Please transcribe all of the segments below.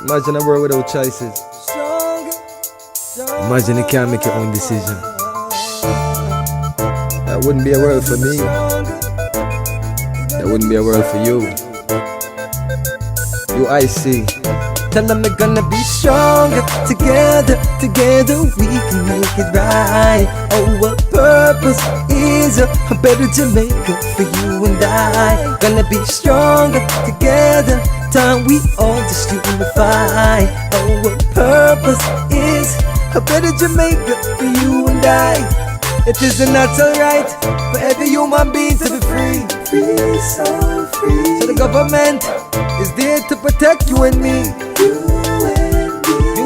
Imagine a world without choices. Imagine you can't make your own decision. That wouldn't be a world for me. That wouldn't be a world for you. UIC. Tell them we're gonna be stronger. Together we can make it right. Our purpose is a better Jamaica for you and I. Gonna be stronger together. Time we all just unify. Our purpose is a better Jamaica for you and I. It is a natural right for every human being to be free. Free, so free. So the government is there to protect you and me.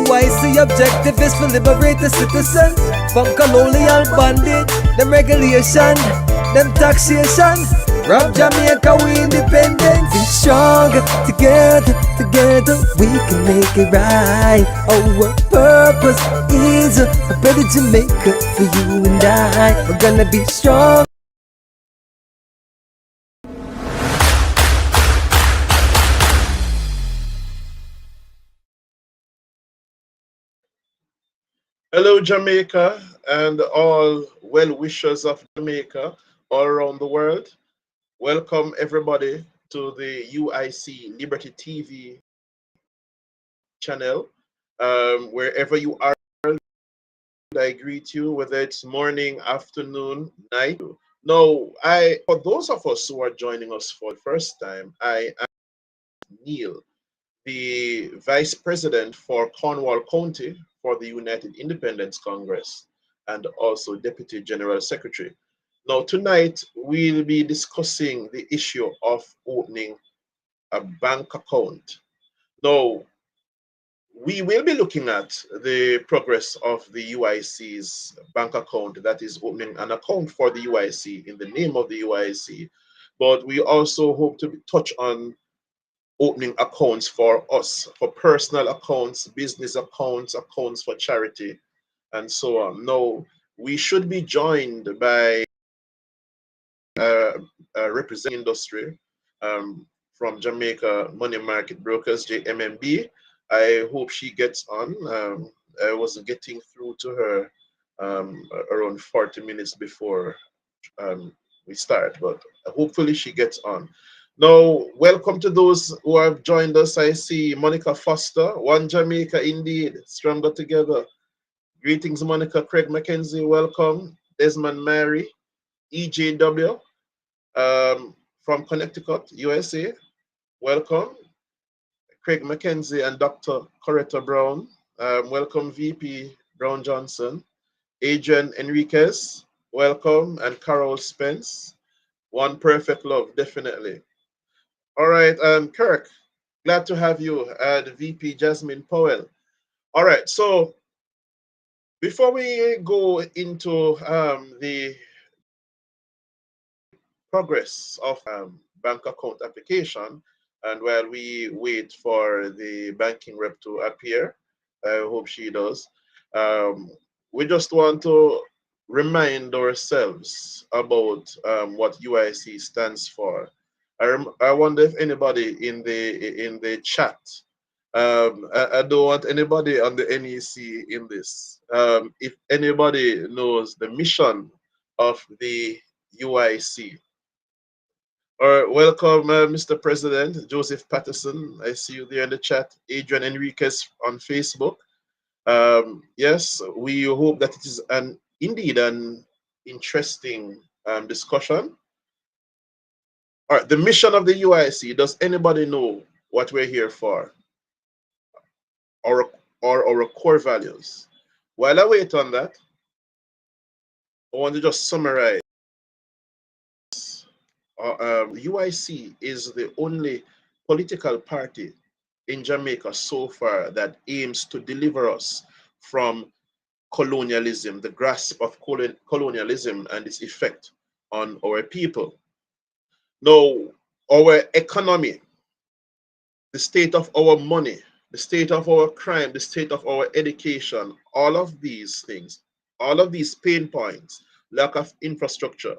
UIC objective is to liberate the citizens from colonial bondage, them regulation, them taxation. Rob Jamaica, we independent. Be stronger together we can make it right. Our purpose is a better Jamaica for you and I. We're gonna be strong. Hello, Jamaica, and all well-wishers of Jamaica all around the world. Welcome, everybody, to the UIC Liberty TV channel. Wherever you are, I greet you, whether it's morning, afternoon, night. Now, for those of us who are joining us for the first time, I am Neil, the Vice President for Cornwall County for the United Independence Congress, and also Deputy General Secretary. Now, tonight, we'll be discussing the issue of opening a bank account. Now, we will be looking at the progress of the UIC's bank account, that is opening an account for the UIC in the name of the UIC. But we also hope to touch on opening accounts for us, for personal accounts, business accounts, accounts for charity, and so on. Now, we should be joined by representing industry from Jamaica Money Market Brokers, JMMB. I hope she gets on. I was getting through to her around 40 minutes before we start, but hopefully she gets on. Now, welcome to those who have joined us. I see Monica Foster, One Jamaica indeed, stronger together. Greetings, Monica. Craig McKenzie, welcome. Desmond Mary, EJW from Connecticut, USA, welcome. Craig McKenzie and Dr. Coretta Brown, welcome. VP Brown Johnson. Adrian Enriquez, welcome. And Carol Spence, One Perfect Love, definitely. All right, Kirk, glad to have you. VP Jasmine Powell. All right, so before we go into the progress of bank account application, and while we wait for the banking rep to appear, I hope she does, we just want to remind ourselves about what UIC stands for. I wonder if anybody in the chat, I don't want anybody on the NEC in this. If anybody knows the mission of the UIC. All right, welcome, Mr. President, Joseph Patterson. I see you there in the chat. Adrian Enriquez on Facebook. Yes, we hope that it is indeed an interesting discussion. All right, the mission of the UIC. Does anybody know what we're here for? Or our core values? While I wait on that, I want to just summarize. UIC is the only political party in Jamaica so far that aims to deliver us from colonialism, the grasp of colonialism and its effect on our people. Now, our economy, the state of our money, the state of our crime, the state of our education, all of these things, all of these pain points, lack of infrastructure,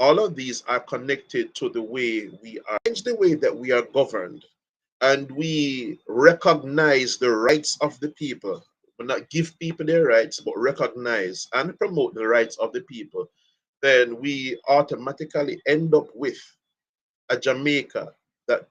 all of these are connected to the way we are, change the way that we are governed, and we recognize the rights of the people, but not give people their rights, but recognize and promote the rights of the people, then we automatically end up with a Jamaica that,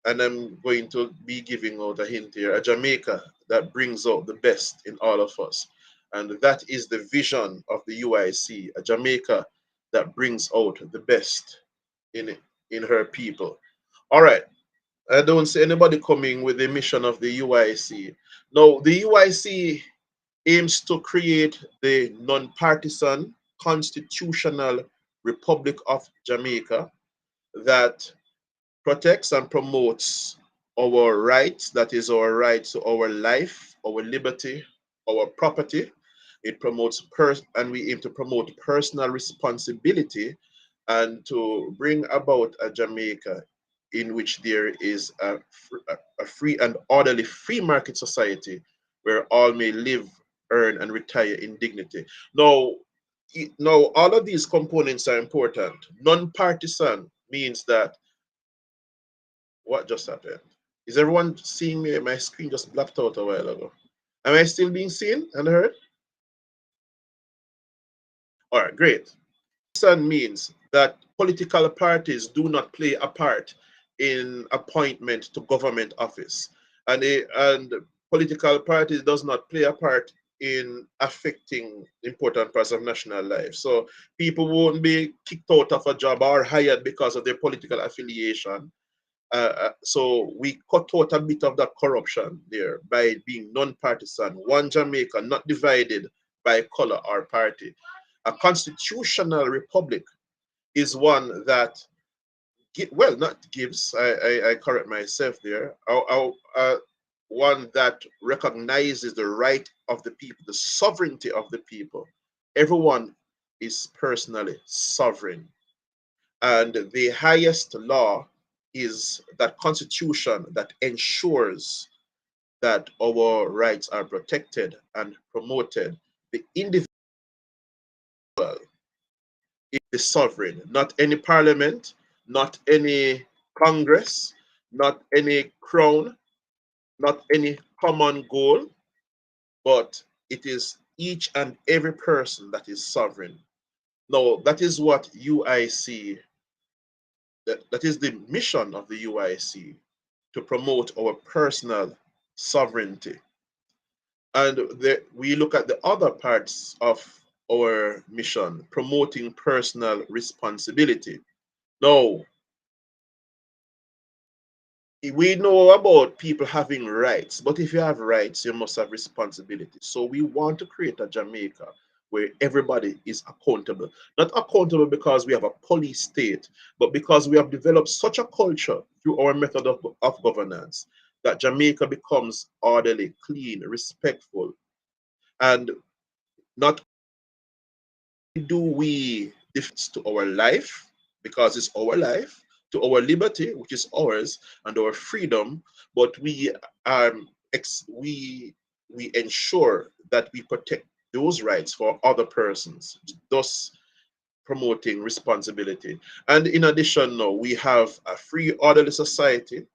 and I'm going to be giving out a hint here, a Jamaica that brings out the best in all of us. And that is the vision of the UIC, a Jamaica that brings out the best in her people. All right. I don't see anybody coming with the mission of the UIC. Now, the UIC aims to create the non-partisan constitutional Republic of Jamaica that protects and promotes our rights, that is our right to our life, our liberty, our property. It promotes and we aim to promote personal responsibility and to bring about a Jamaica in which there is a free and orderly free market society where all may live, earn, and retire in dignity. Now, all of these components are important. Non-partisan means that, what just happened? Is everyone seeing me? My screen just blacked out a while ago. Am I still being seen and heard? All right, great. Partisan means that political parties do not play a part in appointment to government office, and political parties does not play a part in affecting important parts of national life. So people won't be kicked out of a job or hired because of their political affiliation. So we cut out a bit of that corruption there by being non-partisan, one Jamaica, not divided by color or party. A constitutional republic is one that, well, not gives, I correct myself there, one that recognizes the right of the people, the sovereignty of the people. Everyone is personally sovereign. And the highest law is that constitution that ensures that our rights are protected and promoted. The individual is the sovereign, not any parliament, not any congress, not any crown, not any common goal, but it is each and every person that is sovereign. Now, that is what UIC, that is the mission of the UIC, to promote our personal sovereignty. And we look at the other parts of our mission, promoting personal responsibility. Now, we know about people having rights, but if you have rights, you must have responsibility. So we want to create a Jamaica where everybody is accountable. Not accountable because we have a police state, but because we have developed such a culture through our method of governance that Jamaica becomes orderly, clean, respectful. And not do we defense to our life, because it's our life, to our liberty, which is ours, and our freedom, but we ensure that we protect those rights for other persons, thus promoting responsibility. And in addition, now we have a free, orderly society.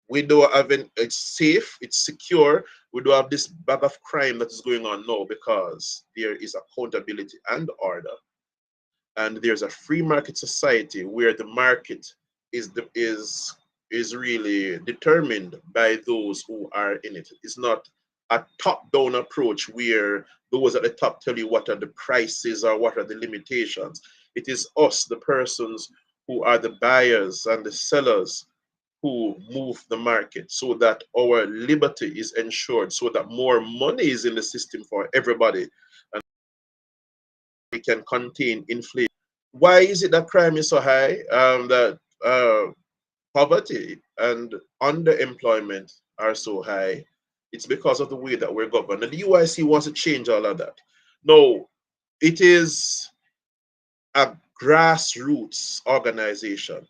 We don't have it's safe, it's secure. We don't have this bag of crime that is going on now because there is accountability and order. And there's a free market society where the market is really determined by those who are in it. It's not a top-down approach where those at the top tell you what are the prices or what are the limitations. It is us, the persons who are the buyers and the sellers, who move the market so that our liberty is ensured, so that more money is in the system for everybody, and we can contain inflation. Why is it that crime is so high? That poverty and underemployment are so high? It's because of the way that we're governed. And the UIC wants to change all of that. No, it is a grassroots organization.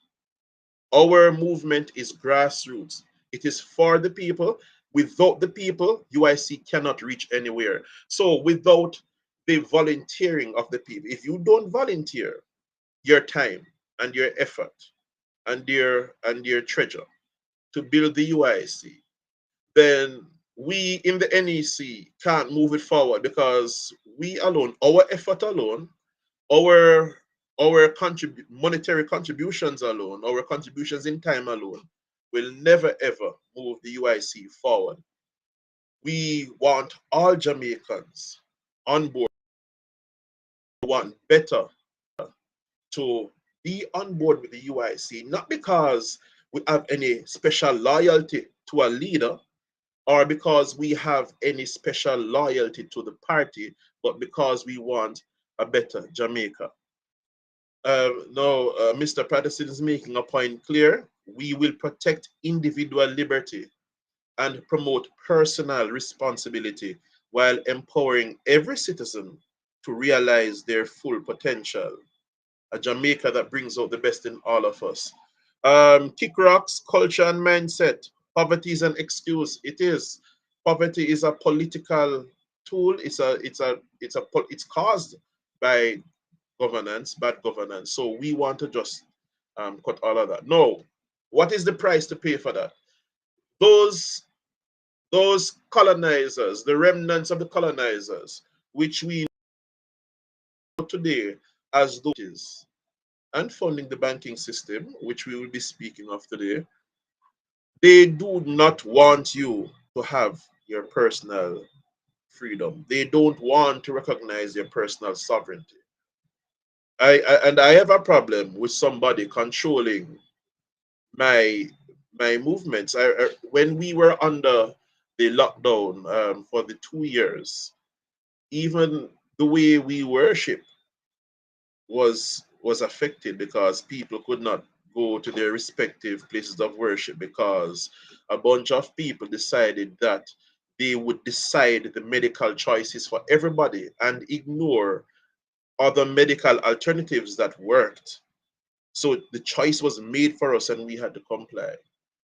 Our movement is grassroots. It is for the people. Without the people, UIC cannot reach anywhere. So without the volunteering of the people, if you don't volunteer, your time and your effort and your treasure to build the UIC, then we in the NEC can't move it forward because we alone, our effort alone, our monetary contributions alone, our contributions in time alone, will never ever move the UIC forward. We want all Jamaicans on board. We want better to be on board with the UIC, not because we have any special loyalty to a leader or because we have any special loyalty to the party, but because we want a better Jamaica. No, Mr. Patterson is making a point clear. We will protect individual liberty and promote personal responsibility while empowering every citizen to realize their full potential. A Jamaica that brings out the best in all of us. Kick rocks, culture and mindset. Poverty is an excuse. It is. Poverty is a political tool. It's caused by governance, bad governance. So we want to just cut all of that. No. What is the price to pay for that? Those colonizers, the remnants of the colonizers, which we know today as those and funding the banking system, which we will be speaking of today, they do not want you to have your personal freedom. They don't want to recognize your personal sovereignty. I have a problem with somebody controlling my movements. When we were under the lockdown for the 2 years, even the way we worship was affected because people could not go to their respective places of worship because a bunch of people decided that they would decide the medical choices for everybody and ignore other medical alternatives that worked. So the choice was made for us and we had to comply.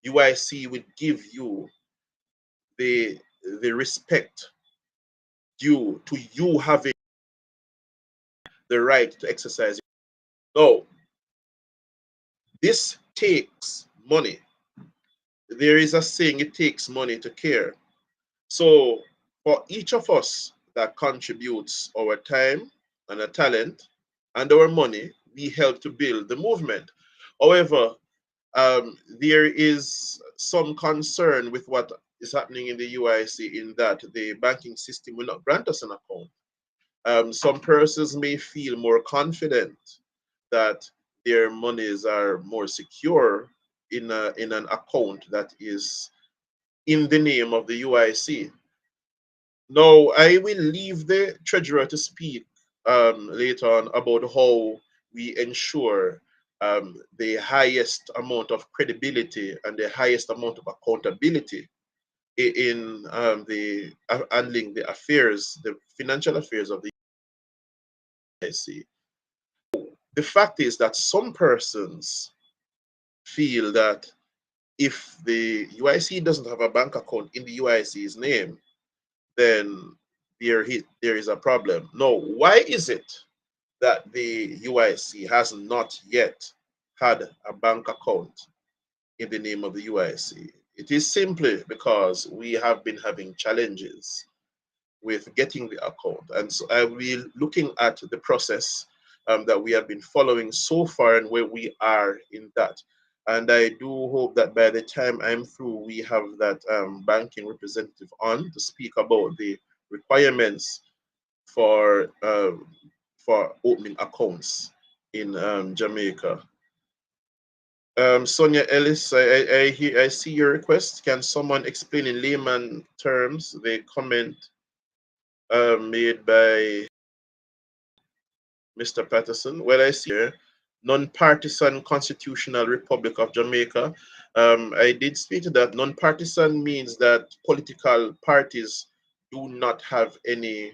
UIC would give you the respect due to you having the right to exercise. No, this takes money. There is a saying, it takes money to care. So for each of us that contributes our time and our talent and our money, we help to build the movement. However, there is some concern with what is happening in the UIC in that the banking system will not grant us an account. Some persons may feel more confident that their monies are more secure in an account that is in the name of the UIC. Now, I will leave the treasurer to speak later on about how we ensure the highest amount of credibility and the highest amount of accountability in the handling the affairs, the financial affairs of the UIC. The fact is that some persons feel that if the UIC doesn't have a bank account in the UIC's name, then there is a problem. No, why is it that the UIC has not yet had a bank account in the name of the UIC? It is simply because we have been having challenges with getting the account. And so I will be looking at the process that we have been following so far and where we are in that. And I do hope that by the time I'm through, we have that banking representative on to speak about the requirements for opening accounts in Jamaica. Sonia Ellis, I see your request. Can someone explain in layman terms the comment made by Mr. Patterson? Well, I see here, non-partisan constitutional Republic of Jamaica. I did speak to that. Non-partisan means that political parties do not have any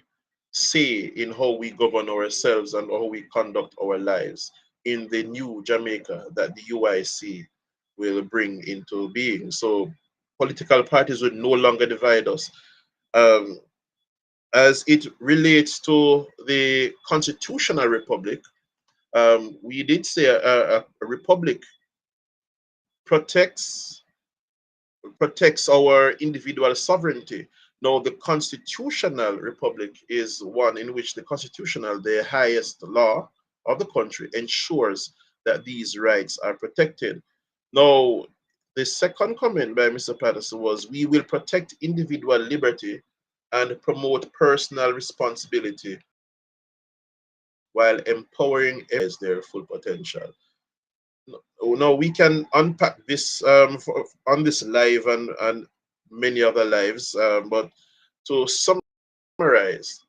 say in how we govern ourselves and how we conduct our lives in the new Jamaica that the UIC will bring into being. So political parties would no longer divide us. As it relates to the constitutional republic, We did say a republic protects our individual sovereignty. Now, the constitutional republic is one in which the highest law of the country, ensures that these rights are protected. Now, the second comment by Mr. Patterson was, we will protect individual liberty and promote personal responsibility while empowering their full potential. Now we can unpack this on this live and many other lives, but to summarize,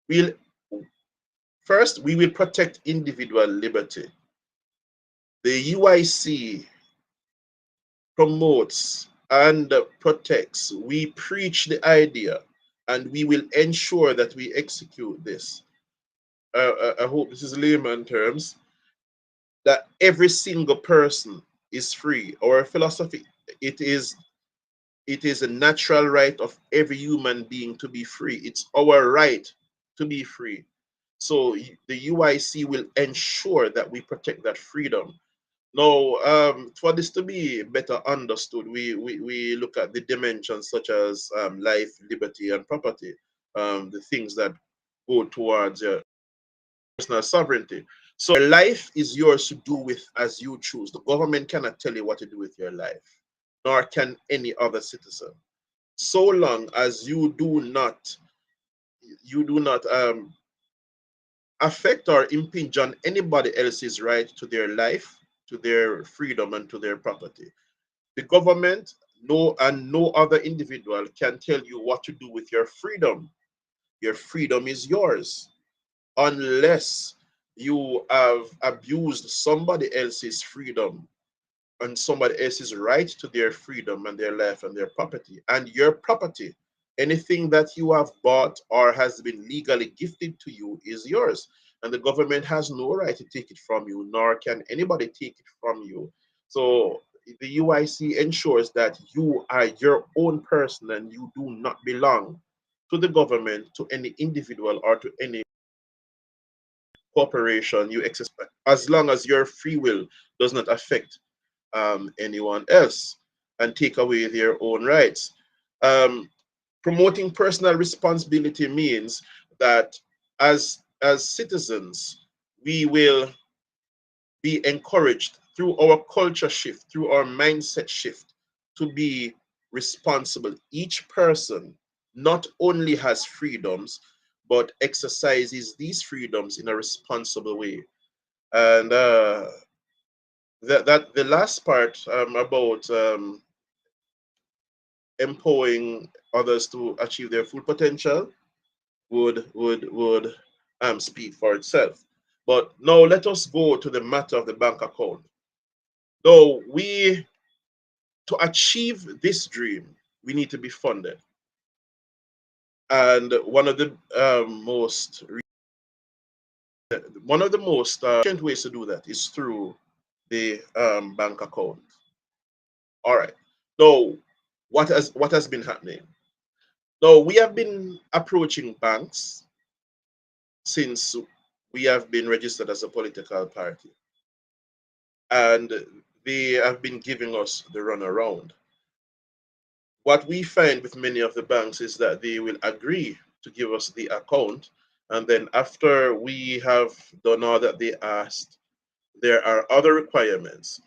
we'll first we will protect individual liberty. The UIC promotes and protects. We preach the idea, and we will ensure that we execute this. I hope this is layman terms, that every single person is free. Our philosophy, it is a natural right of every human being to be free. It's our right to be free. So the UIC will ensure that we protect that freedom. Now, for this to be better understood, we look at the dimensions such as life, liberty, and property, the things that go towards personal sovereignty. So life is yours to do with as you choose. The government cannot tell you what to do with your life, nor can any other citizen. So long as you do not affect or impinge on anybody else's right to their life, to their freedom, and to their property. The government, no other individual can tell you what to do with your freedom. Your freedom is yours, unless you have abused somebody else's freedom and somebody else's right to their freedom and their life and their property. And your property, anything that you have bought or has been legally gifted to you, is yours. And the government has no right to take it from you, nor can anybody take it from you. So the UIC ensures that you are your own person and you do not belong to the government, to any individual, or to any corporation you exercise, as long as your free will does not affect anyone else and take away their own rights. Promoting personal responsibility means that as citizens, we will be encouraged through our culture shift, through our mindset shift, to be responsible. Each person not only has freedoms, but exercises these freedoms in a responsible way. And that the last part about empowering others to achieve their full potential would speak for itself. But now let us go to the matter of the bank account. Though to achieve this dream, we need to be funded. And one of the most efficient ways to do that is through the bank account. All right. Now, what has been happening? Now, we have been approaching banks since we have been registered as a political party, and they have been giving us the runaround. What we find with many of the banks is that they will agree to give us the account, and then after we have done all that they asked, there are other requirements.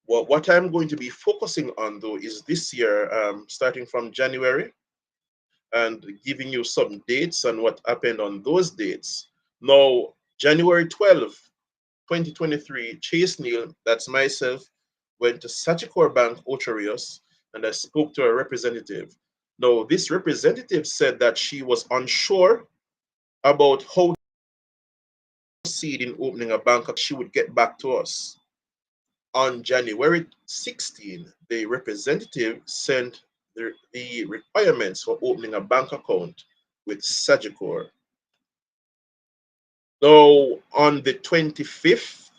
What I'm going to be focusing on, though, is this year, starting from January, and giving you some dates and what happened on those dates. Now, January 12th, 2023, Chase Neal, that's myself, went to Sagicor Bank, Ocherios, and I spoke to a representative. Now, this representative said that she was unsure about how to proceed in opening a bank. She would get back to us. On January 16, the representative sent the requirements for opening a bank account with Sagicor. Now, on the 25th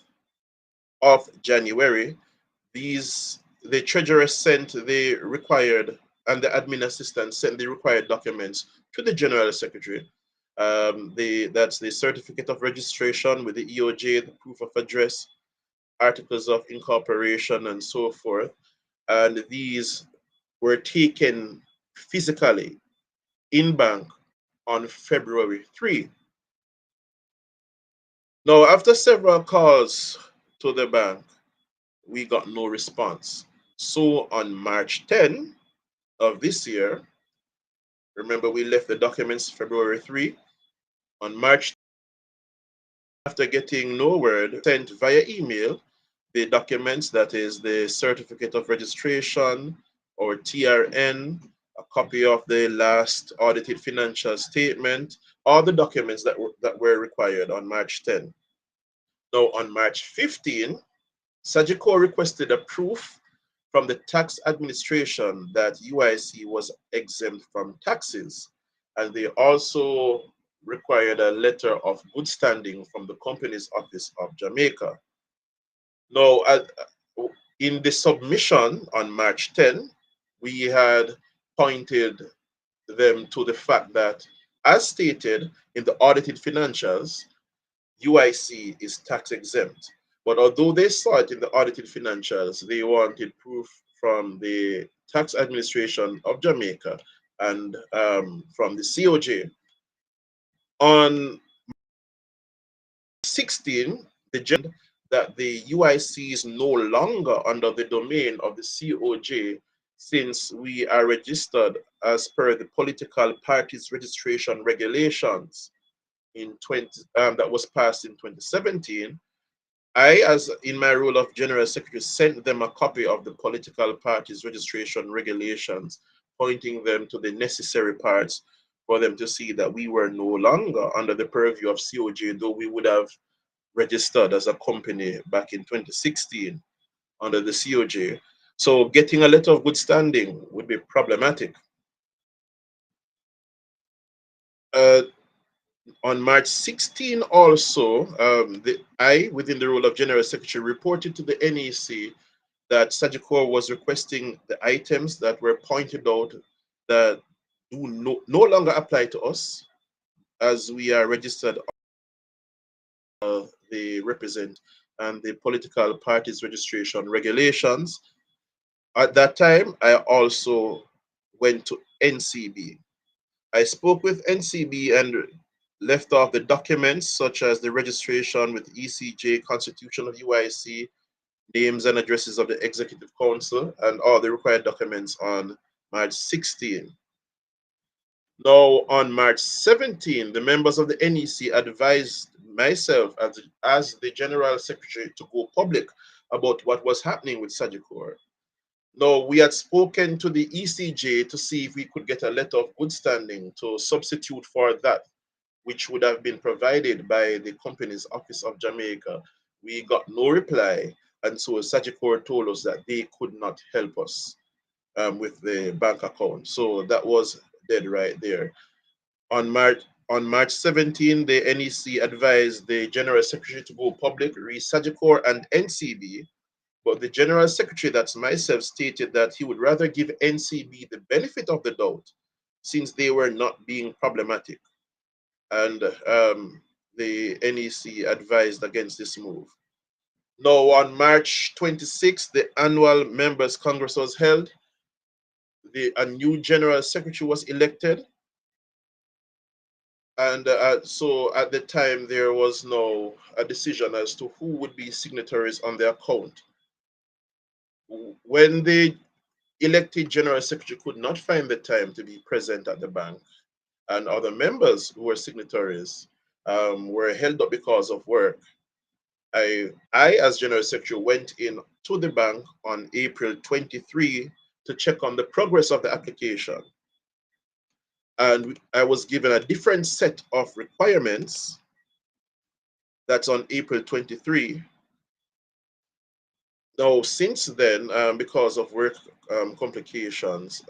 of January, the treasurer sent the required, and the admin assistant sent the required documents to the general secretary. That's the certificate of registration with the EOJ, the proof of address, articles of incorporation, and so forth. And these were taken physically in bank on February 3. Now, after several calls to the bank, we got no response. So on March 10 of this year, remember we left the documents February 3. On March, after getting no word, sent via email the documents, that is the certificate of registration or TRN, a copy of the last audited financial statement, all the documents that were required on March 10. Now on March 15, Sagicor requested a proof from the tax administration that UIC was exempt from taxes, and they also required a letter of good standing from the Companies Office of Jamaica. Now, in the submission on March 10, we had pointed them to the fact that, as stated in the audited financials, UIC is tax exempt. But although they saw it in the audited financials, they wanted proof from the tax administration of Jamaica and from the COJ. On 16, that the UIC is no longer under the domain of the COJ, since we are registered as per the political parties registration regulations that was passed in 2017. I, as in my role of General Secretary, sent them a copy of the political parties registration regulations, pointing them to the necessary parts for them to see that we were no longer under the purview of COJ, though we would have registered as a company back in 2016 under the COJ. So getting a letter of good standing would be problematic. On March 16 also, I, within the role of General Secretary, reported to the NEC that Sagicor was requesting the items that were pointed out that do no longer apply to us, as we are registered they represent and the political parties registration regulations. At that time, I also went to NCB. I spoke with NCB and left off the documents such as the registration with ECJ, Constitution of UIC, names and addresses of the Executive Council, and all the required documents on March 16. Now, on March 17, the members of the NEC advised myself as the General Secretary to go public about what was happening with Sagicor. Now, we had spoken to the ECJ to see if we could get a letter of good standing to substitute for that, which would have been provided by the Companies Office of Jamaica. We got no reply, and so Sagicor told us that they could not help us with the bank account. So that was dead right there. On March 17, the NEC advised the General Secretary to go public, Sagicor and NCB, but the General Secretary, that's myself, stated that he would rather give NCB the benefit of the doubt since they were not being problematic. And the NEC advised against this move. Now, on March 26th, the annual Members' Congress was held. A new General Secretary was elected. And so at the time, there was no a decision as to who would be signatories on the account. When the elected General Secretary could not find the time to be present at the bank, and other members who were signatories were held up because of work, I, as General Secretary, went in to the bank on April 23 to check on the progress of the application. And I was given a different set of requirements. That's on April 23. Now, since then, because of work complications,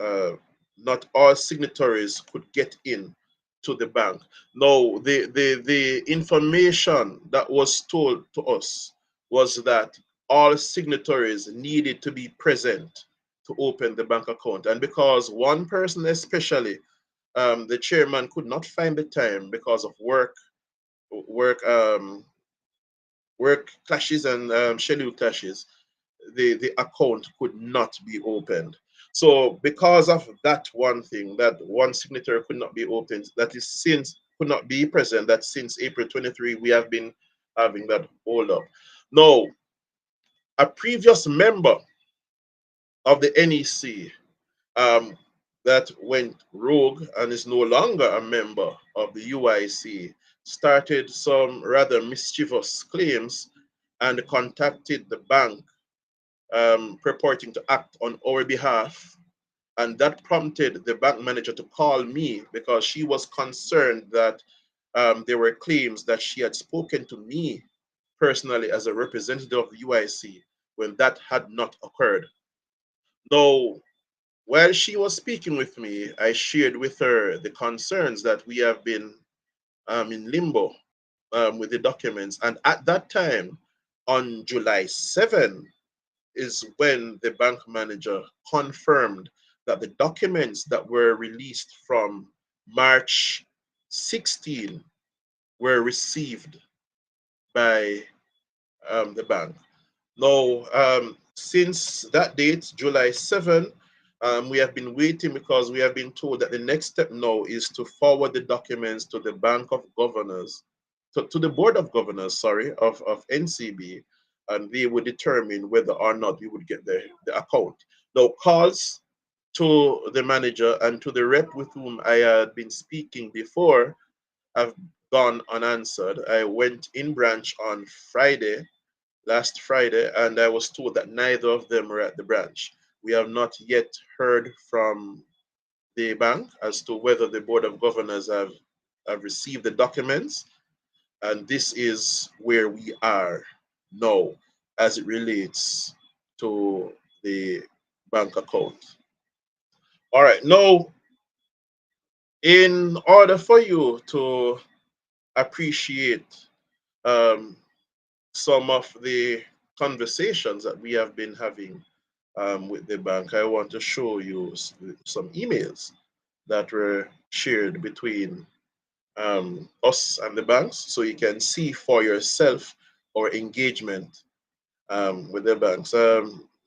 not all signatories could get in to the bank. Now, the information that was told to us was that all signatories needed to be present to open the bank account. And because one person especially the chairman could not find the time because of work work clashes and schedule clashes. The account could not be opened. So because of that one thing, that one signatory could not be opened, that is since could not be present, that since April 23, we have been having that hold up. Now, a previous member of the NEC um, that went rogue and is no longer a member of the UIC started some rather mischievous claims and contacted the bank purporting to act on our behalf. And that prompted the bank manager to call me because she was concerned that there were claims that she had spoken to me personally as a representative of the UIC when that had not occurred. Now, while she was speaking with me, I shared with her the concerns that we have been in limbo with the documents. And at that time, on July 7, is when the bank manager confirmed that the documents that were released from March 16 were received by the bank. Now, since that date, July 7, we have been waiting because we have been told that the next step now is to forward the documents to the Bank of Governors, to the Board of Governors, sorry, of NCB, and they would determine whether or not we would get the account. Now, calls to the manager and to the rep with whom I had been speaking before have gone unanswered. I went in branch on last Friday, and I was told that neither of them were at the branch. We have not yet heard from the bank as to whether the Board of Governors have received the documents, and this is where we are now as it relates to the bank account. All right, now, in order for you to appreciate um, some of the conversations that we have been having with the bank, I want to show you some emails that were shared between us and the banks so you can see for yourself our engagement with the banks.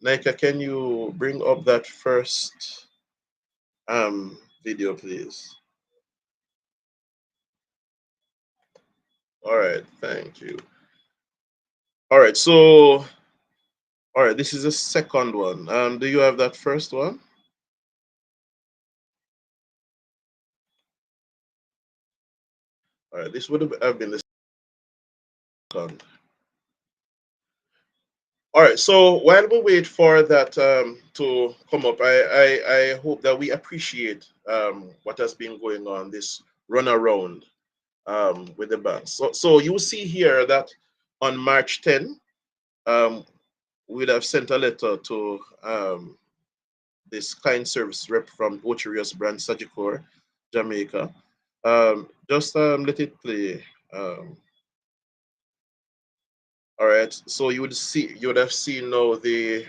Nika, can you bring up that first video, please? All right, thank you. All right, so, all right, this is the second one. Do you have that first one? All right, this would have been the second. All right, so while we wait for that to come up, I hope that we appreciate what has been going on, this run around with the banks. So you see here that on March 10, we'd have sent a letter to this client service rep from Ocherius branch, Sagicor, Jamaica. Just let it play. All right, so you would have seen now the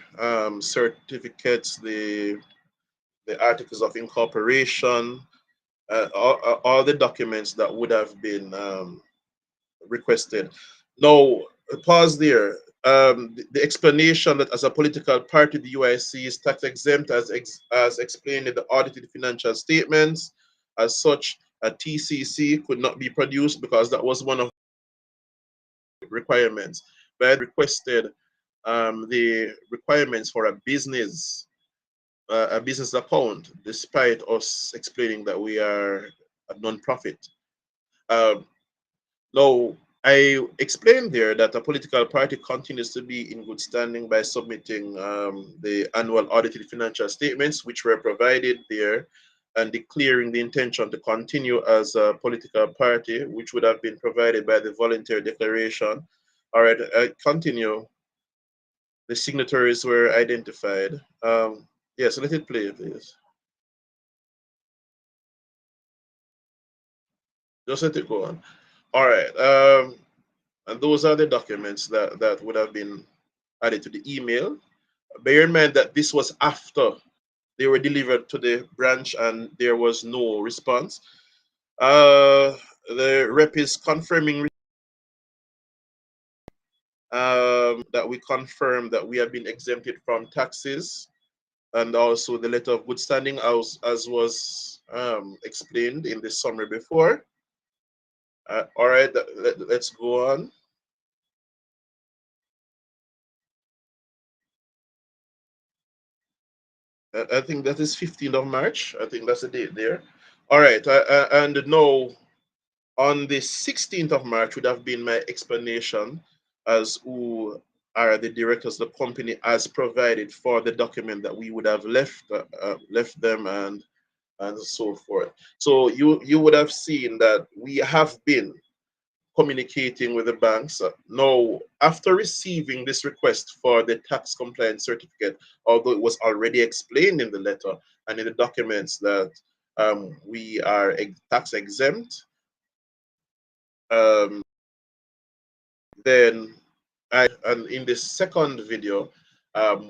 certificates, the articles of incorporation, all the documents that would have been requested. Now, pause there. The explanation that as a political party, the UIC is tax exempt as explained in the audited financial statements. As such, a TCC could not be produced because that was one of the requirements. But I had requested the requirements for a business account, despite us explaining that we are a non-profit. Now, I explained there that a political party continues to be in good standing by submitting the annual audited financial statements, which were provided there, and declaring the intention to continue as a political party, which would have been provided by the voluntary declaration. All right, I continue. The signatories were identified. Yes, let it play, please. Just let it go on. All right. And those are the documents that would have been added to the email. Bear in mind that this was after they were delivered to the branch and there was no response. The rep is confirming that we confirm that we have been exempted from taxes, and also the letter of good standing, as was explained in the summary before. All right, let's go on. I think that is 15th of March. I think that's the date there. All right, and now on the 16th of March would have been my explanation as who are the directors of the company as provided for the document that we would have left them and so forth. So you would have seen that we have been communicating with the banks. Now, after receiving this request for the tax compliance certificate, although it was already explained in the letter and in the documents that we are tax exempt, then and in the second video,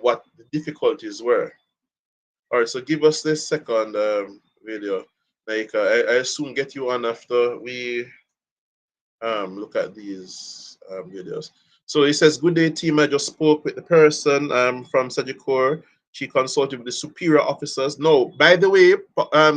what the difficulties were. All right, so give us this second video. Like I assume get you on after we look at these videos. So he says, good day team, I just spoke with the person from Sagicor. She consulted with the superior officers. No, by the way,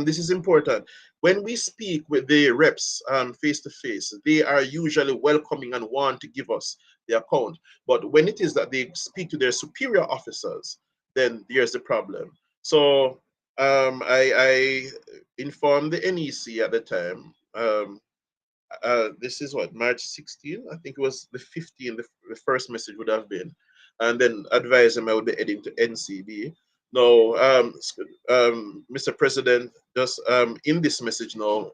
this is important. When we speak with the reps face to face, they are usually welcoming and want to give us the account. But when it is that they speak to their superior officers, then there's the problem. So I informed the NEC at the time. This is what, March 16? I think it was the 15th, the first message would have been. And then advise him I would be heading to NCB. Now, Mr. President, just in this message now,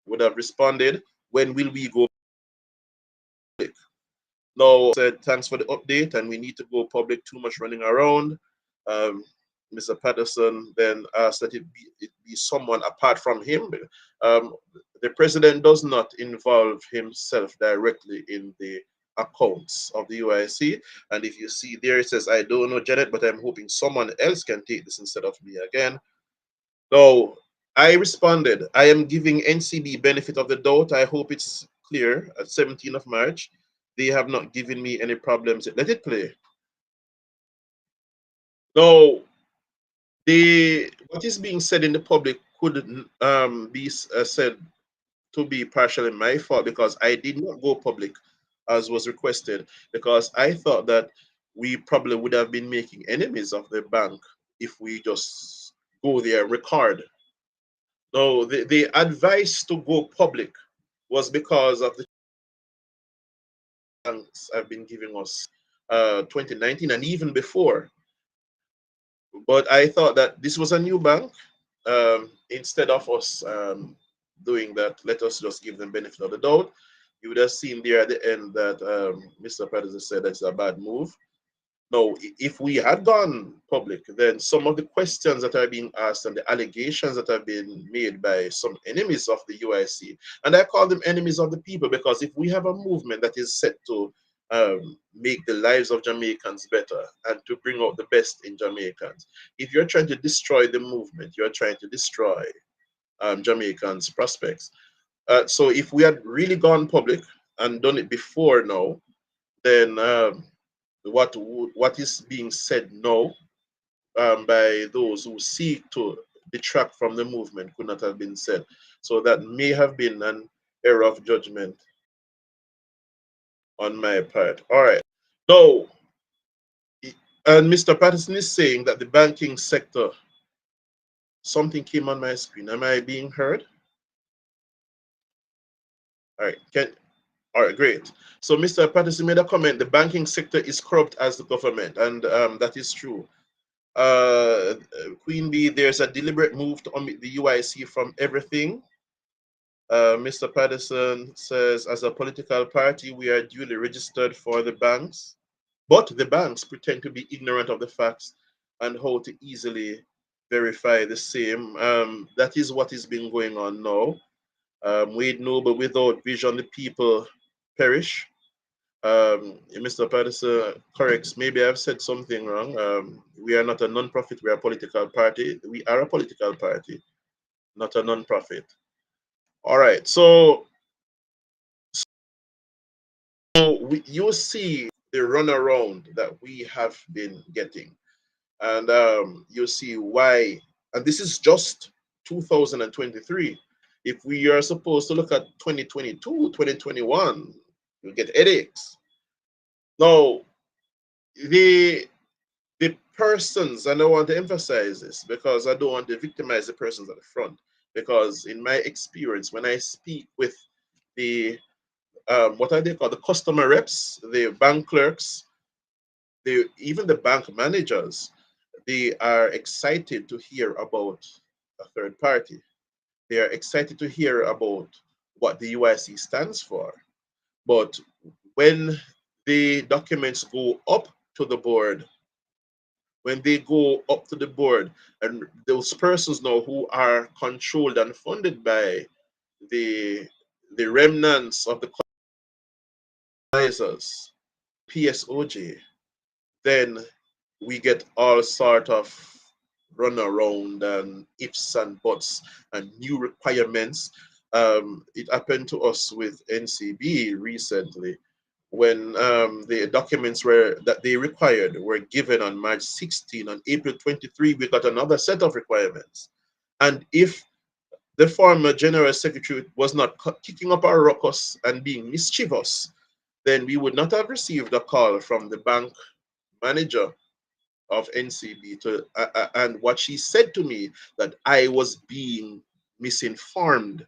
would have responded, when will we go public? Now, said, thanks for the update, and we need to go public, too much running around. Mr. Patterson then asked that it be someone apart from him. The president does not involve himself directly in the accounts of the UIC. And if you see there, it says, I don't know, Janet, but I'm hoping someone else can take this instead of me again. So I responded, I am giving NCB benefit of the doubt. I hope it's clear at 17th of March. They have not given me any problems. Let it play. Now, what is being said in the public could be said to be partially my fault because I did not go public as was requested, because I thought that we probably would have been making enemies of the bank if we just go there and record. No, the advice to go public was because of the banks have been giving us 2019 and even before. But I thought that this was a new bank. Instead of us doing that, let us just give them benefit of the doubt. You would have seen there at the end that Mr. Patterson said that's a bad move. Now, if we had gone public, then some of the questions that are being asked and the allegations that have been made by some enemies of the UIC, and I call them enemies of the people because if we have a movement that is set to make the lives of Jamaicans better and to bring out the best in Jamaicans, if you're trying to destroy the movement, you're trying to destroy Jamaicans' prospects. So if we had really gone public and done it before now, then what is being said now by those who seek to detract from the movement could not have been said. So that may have been an error of judgment on my part. All right. Now, and Mr. Patterson is saying that the banking sector, something came on my screen. Am I being heard? All right. All right, great. So Mr. Patterson made a comment, the banking sector is corrupt as the government, and that is true. Queen Bee, there's a deliberate move to omit the UIC from everything. Mr. Patterson says, as a political party, we are duly registered for the banks, but the banks pretend to be ignorant of the facts and how to easily verify the same. That is what is been going on now. Wade Noble, without vision, the people perish. Mr. Patterson corrects. Maybe I've said something wrong. We are not a non-profit. We are a political party. We are a political party, not a non-profit. All right. So you see the runaround that we have been getting, and you see why. And this is just 2023. If we are supposed to look at 2022, 2021, you get headaches. Now, the the persons, and I want to emphasize this because I don't want to victimize the persons at the front. Because in my experience, when I speak with the what are they called, the customer reps, the bank clerks, even the bank managers, they are excited to hear about a third party. They are excited to hear about what the UIC stands for. But when the documents go up to the board, when they go up to the board, and those persons now who are controlled and funded by the remnants of the colonizers, PSOJ, then we get all sort of run around and ifs and buts and new requirements. It happened to us with NCB recently when the documents were that they required were given on March 16. On April 23, we got another set of requirements. And if the former general secretary was not kicking up our ruckus and being mischievous, then we would not have received a call from the bank manager of NCB to and what she said to me, that I was being misinformed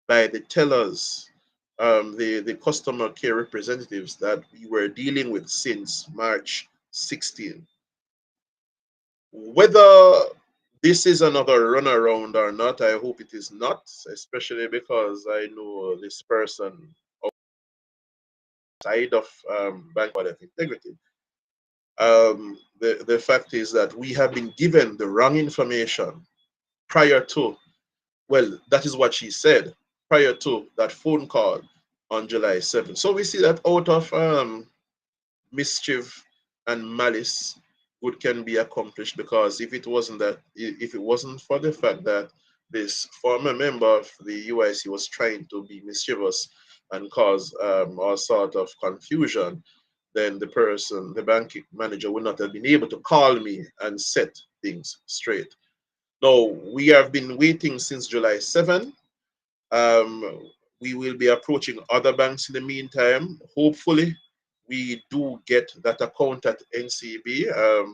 by the tellers, the customer care representatives that we were dealing with since March 16. Whether this is another runaround or not, I hope it is not, especially because I know this person outside of Bank of Integrity. The fact is that we have been given the wrong information prior to, well, that is what she said, prior to that phone call on July 7th. So we see that out of mischief and malice, good can be accomplished, because if it wasn't that, if it wasn't for the fact that this former member of the UIC was trying to be mischievous and cause all sort of confusion, then the person, the bank manager, would not have been able to call me and set things straight. Now, we have been waiting since July 7. We will be approaching other banks in the meantime. Hopefully, we do get that account at NCB,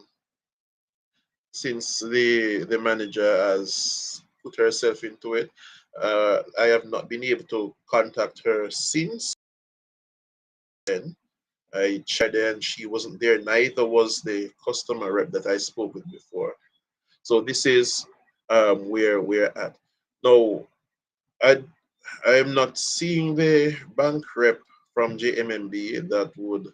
since the manager has put herself into it. I have not been able to contact her since then. I tried and she wasn't there. Neither was the customer rep that I spoke with before. So this is where we're at. Now, I I'm not seeing the bank rep from JMMB that would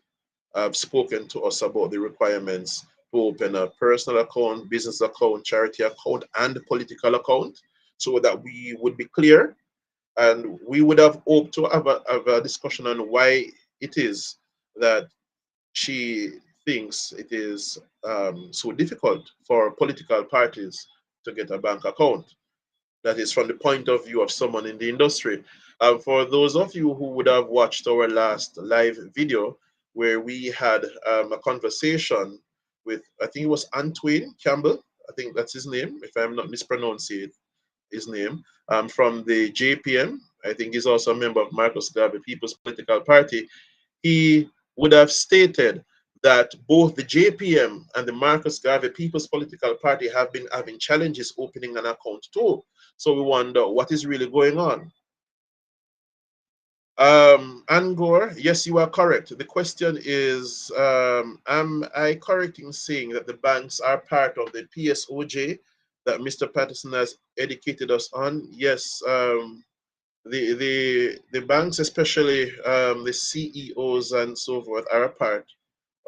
have spoken to us about the requirements to open a personal account, business account, charity account, and political account, so that we would be clear, and we would have hoped to have a discussion on why it is that she thinks it is so difficult for political parties to get a bank account. That is from the point of view of someone in the industry. For those of you who would have watched our last live video, where we had a conversation with, I think it was Antwain Campbell, I think that's his name, if I'm not mispronouncing his name, from the JPM. I think he's also a member of Marcus Garvey People's Political Party. He would have stated that both the JPM and the Marcus Garvey People's Political Party have been having challenges opening an account too. So we wonder what is really going on. Angor, yes, you are correct. The question is, am I correct in saying that the banks are part of the PSOJ that Mr. Patterson has educated us on? Yes, the banks, especially the CEOs and so forth, are a part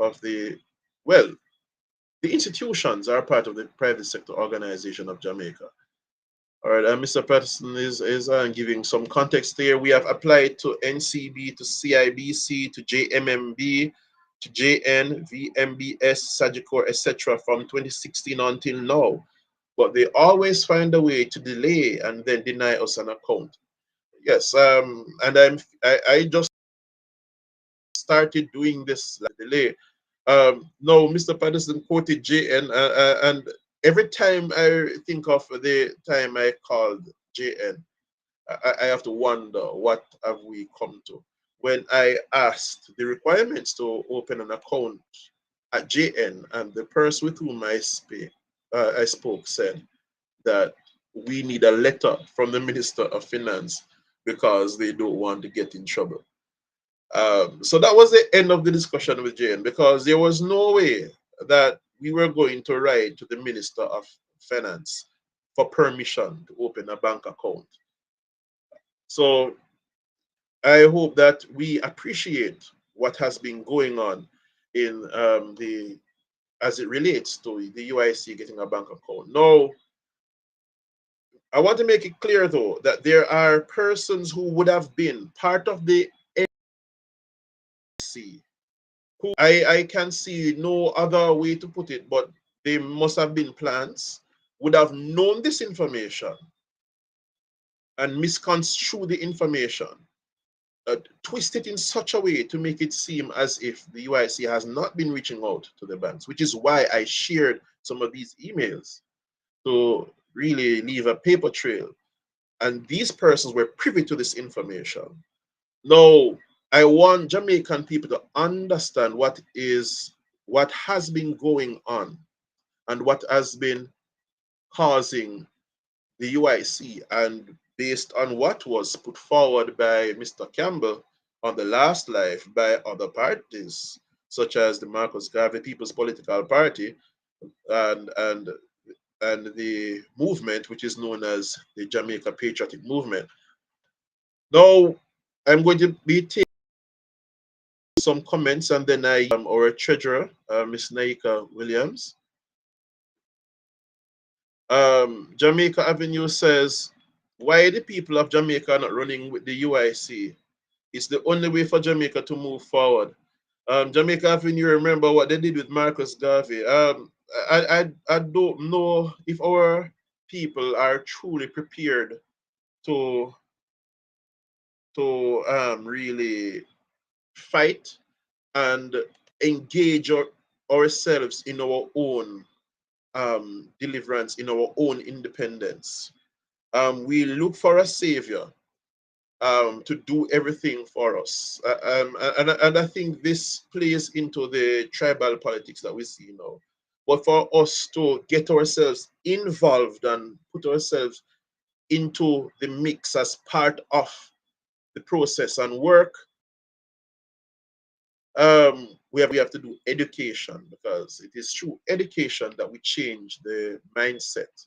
of the, well, the institutions are part of the private sector organization of Jamaica. All right, Mr. Patterson is giving some context here. We have applied to NCB, to CIBC, to JMMB, to JN, VMBS, Sagicor, etc. from 2016 until now. But they always find a way to delay and then deny us an account. Yes, and I just started doing this delay. No, Mr. Patterson quoted JN, and every time I think of the time I called JN, I have to wonder what have we come to. When I asked the requirements to open an account at JN, and the person with whom I spoke said that we need a letter from the Minister of Finance because they don't want to get in trouble. So that was the end of the discussion with Jane, because there was no way that we were going to write to the Minister of Finance for permission to open a bank account. So I hope that we appreciate what has been going on in as it relates to the UIC getting a bank account. Now, I want to make it clear though that there are persons who would have been part of the NC who I can see no other way to put it, but they must have been plans, would have known this information and misconstrued the information, twist it in such a way to make it seem as if the UIC has not been reaching out to the banks, which is why I shared some of these emails to really leave a paper trail. And these persons were privy to this information. Now, I want Jamaican people to understand what has been going on and what has been causing the UIC, and based on what was put forward by Mr. Campbell on the last live by other parties, such as the Marcus Garvey People's Political Party and the movement which is known as the Jamaica Patriotic Movement. Now, I'm going to be taking some comments, and then our treasurer, Miss Naika Williams. Jamaica Avenue says, why the people of Jamaica are not running with the UIC? It's the only way for Jamaica to move forward. Jamaica Avenue, remember what they did with Marcus Garvey. I don't know if our people are truly prepared to really fight and engage ourselves in our own deliverance, in our own independence. We look for a savior to do everything for us. And I think this plays into the tribal politics that we see now. But for us to get ourselves involved and put ourselves into the mix as part of the process and work, we have to do education, because it is through education that we change the mindset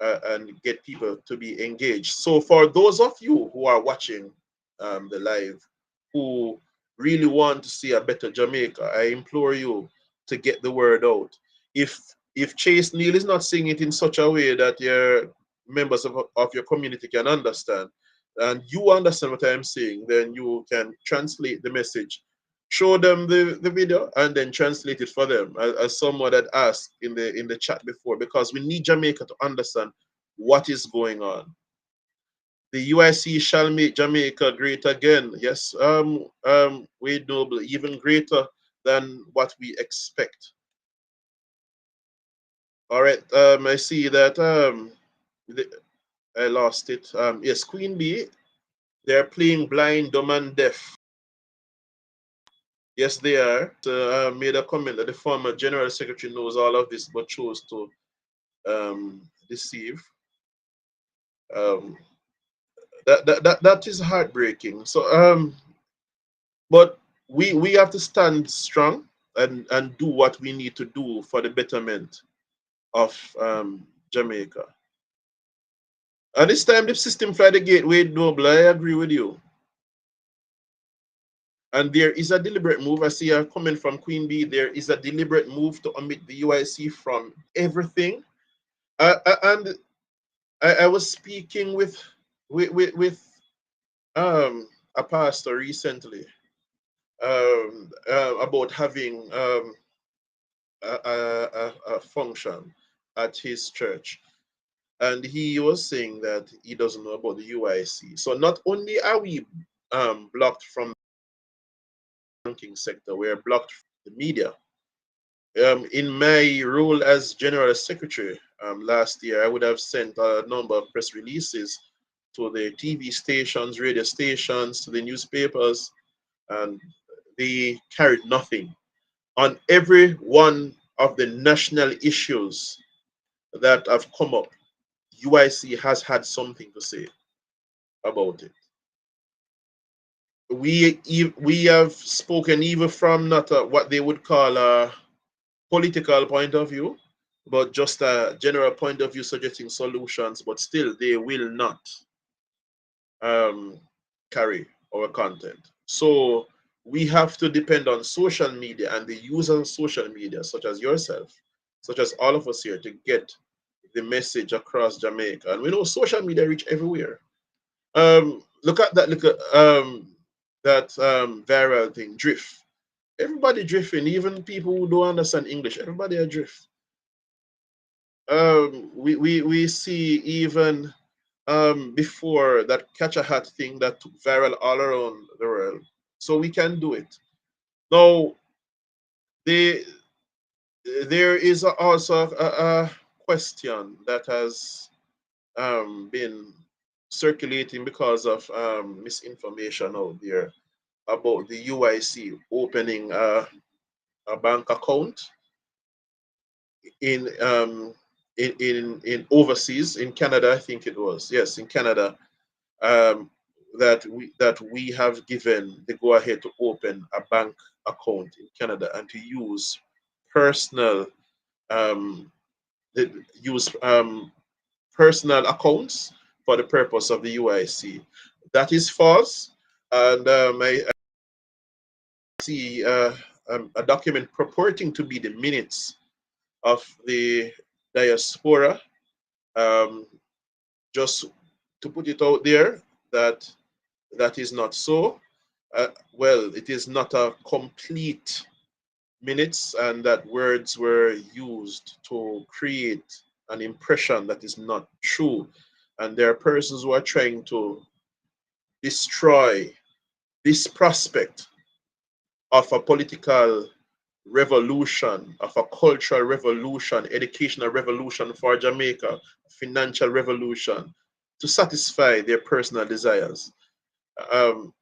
and get people to be engaged. So for those of you who are watching the live, who really want to see a better Jamaica, I implore you to get the word out. If Chase Neal is not saying it in such a way that your members of your community can understand, and you understand what I'm saying, then you can translate the message, show them the video, and then translate it for them, as someone had asked in the chat before, because we need Jamaica to understand what is going on. The UIC shall make Jamaica great again. Yes, Wade Noble, even greater than what we expect. All right, I see that I lost it. Yes, Queen Bee, they're playing blind, dumb, and deaf. Yes, they are. Made a comment that the former General Secretary knows all of this but chose to deceive. That is heartbreaking. So but we have to stand strong and do what we need to do for the betterment of Jamaica. And this time the system fly the gateway double. I agree with you. And there is a deliberate move. I see a comment from Queen Bee. There is a deliberate move to omit the UIC from everything. And I was speaking with a pastor recently about having a function at his church, and he was saying that he doesn't know about the UIC. So not only are we blocked from the banking sector, we're blocked from the media. In my role as general secretary last year, I would have sent a number of press releases to the TV stations, radio stations, to the newspapers, and they carried nothing. On every one of the national issues that have come up, UIC has had something to say about it. We have spoken even from not what they would call a political point of view, but just a general point of view suggesting solutions, but still they will not um, carry our content. So we have to depend on social media and the use of social media, such as yourself, such as all of us here, to get the message across Jamaica. And we know social media reach everywhere. Look at that. Look at that viral thing, drift. Everybody drifting, even people who don't understand English. Everybody are drift. We see even before that catch a hat thing that took viral all around the world. So we can do it. Now, the, there is also a question that has been circulating because of misinformation out there about the UIC opening a bank account in in overseas in Canada. I think it was, yes, in Canada, um, that we have given the go ahead to open a bank account in Canada and to use personal um, use personal accounts for the purpose of the UIC. That is false, and I see a document purporting to be the minutes of the diaspora. Um, just to put it out there that that is not so. Well, it is not a complete minutes, and that words were used to create an impression that is not true. And there are persons who are trying to destroy this prospect of a political revolution, of a cultural revolution, educational revolution for Jamaica, financial revolution, to satisfy their personal desires. Um,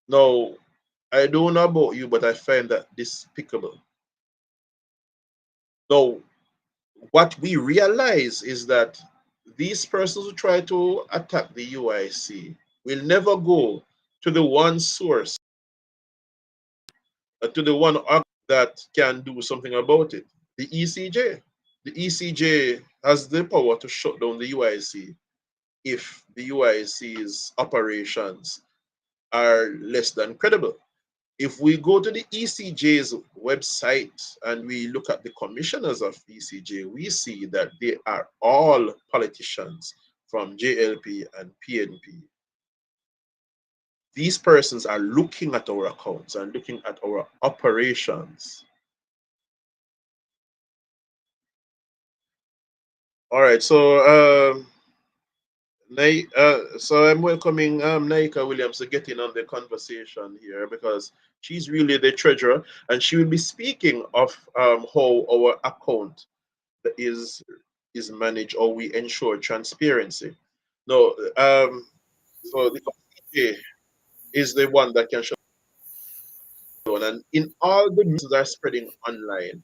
Now, I don't know about you, but I find that despicable. Now, what we realize is that these persons who try to attack the UIC will never go to the one source, to the one that can do something about it, the ECJ. The ECJ has the power to shut down the UIC if the UIC's operations are less than credible. If we go to the ECJ's website and we look at the commissioners of ECJ, we see that they are all politicians from JLP and PNP. These persons are looking at our accounts and looking at our operations. All right, so so I'm welcoming Naika Williams to get in on the conversation here because she's really the treasurer, and she will be speaking of how our account is managed, or we ensure transparency. No, so the committee is the one that can show down, and in all the news that are spreading online,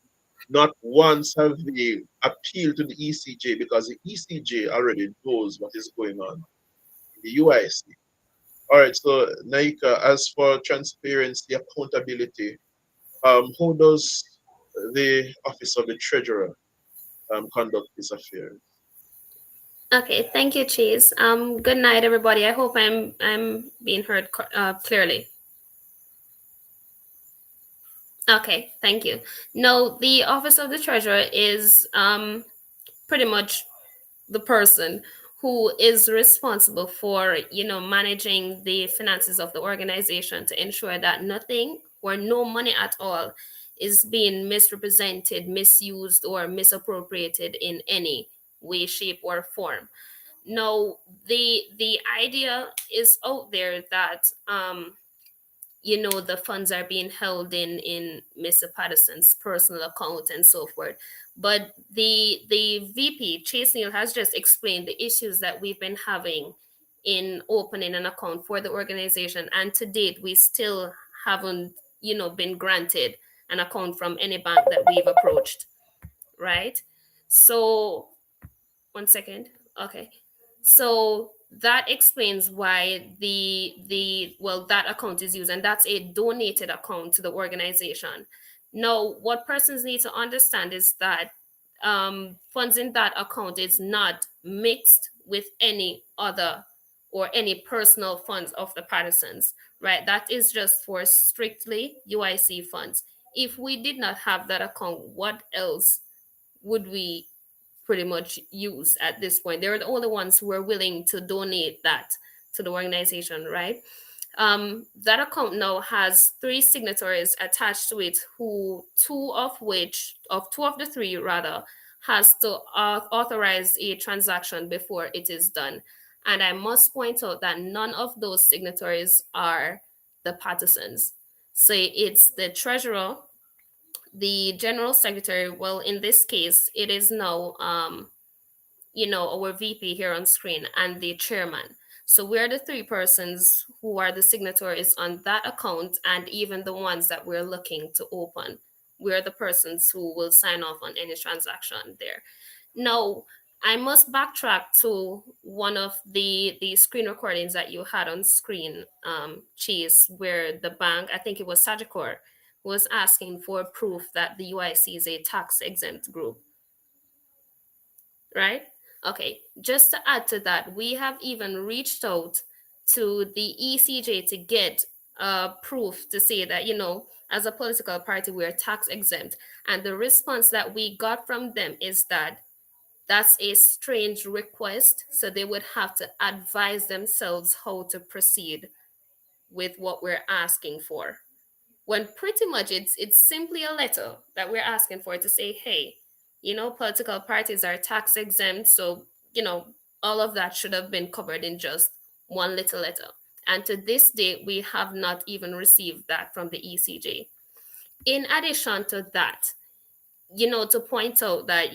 not once have they appealed to the ECJ because the ECJ already knows what is going on in the UIC. All right, so Naika, as for transparency, accountability, how does the Office of the Treasurer conduct this affair? Okay, thank you, Cheese. Good night, everybody. I hope I'm being heard clearly. Okay, thank you. No, the Office of the Treasurer is pretty much the person who is responsible for, managing the finances of the organization to ensure that nothing or no money at all is being misrepresented, misused, or misappropriated in any way, shape, or form. Now, the idea is out there that the funds are being held in Mr. Patterson's personal account and so forth. But the VP Chase Neal has just explained the issues that we've been having in opening an account for the organization, and to date we still haven't been granted an account from any bank that we've approached, right? So, one second. Okay. So that explains why that account is used, and that's a donated account to the organization. Now, what persons need to understand is that funds in that account is not mixed with any other or any personal funds of the Pattersons, right? That is just for strictly UIC funds. If we did not have that account, what else would we pretty much use at this point? They're the only ones who are willing to donate that to the organization, right? That account now has 3 signatories attached to it, who two of the 3 rather has to authorize a transaction before it is done. And I must point out that none of those signatories are the Pattersons. So it's the treasurer, the general secretary, well, in this case it is now our VP here on screen, and the chairman. So we're the 3 persons who are the signatories on that account, and even the ones that we're looking to open, we're the persons who will sign off on any transaction there. Now, I must backtrack to one of the screen recordings that you had on screen, Chase, where the bank, I think it was Sagicor, was asking for proof that the UIC is a tax exempt group, right? Okay, just to add to that, we have even reached out to the ECJ to get proof to say that, as a political party, we're tax exempt. And the response that we got from them is that that's a strange request, so they would have to advise themselves how to proceed with what we're asking for. When pretty much it's simply a letter that we're asking for to say, hey, political parties are tax exempt, so all of that should have been covered in just one little letter. And to this day, we have not even received that from the ECJ. In addition to that, to point out that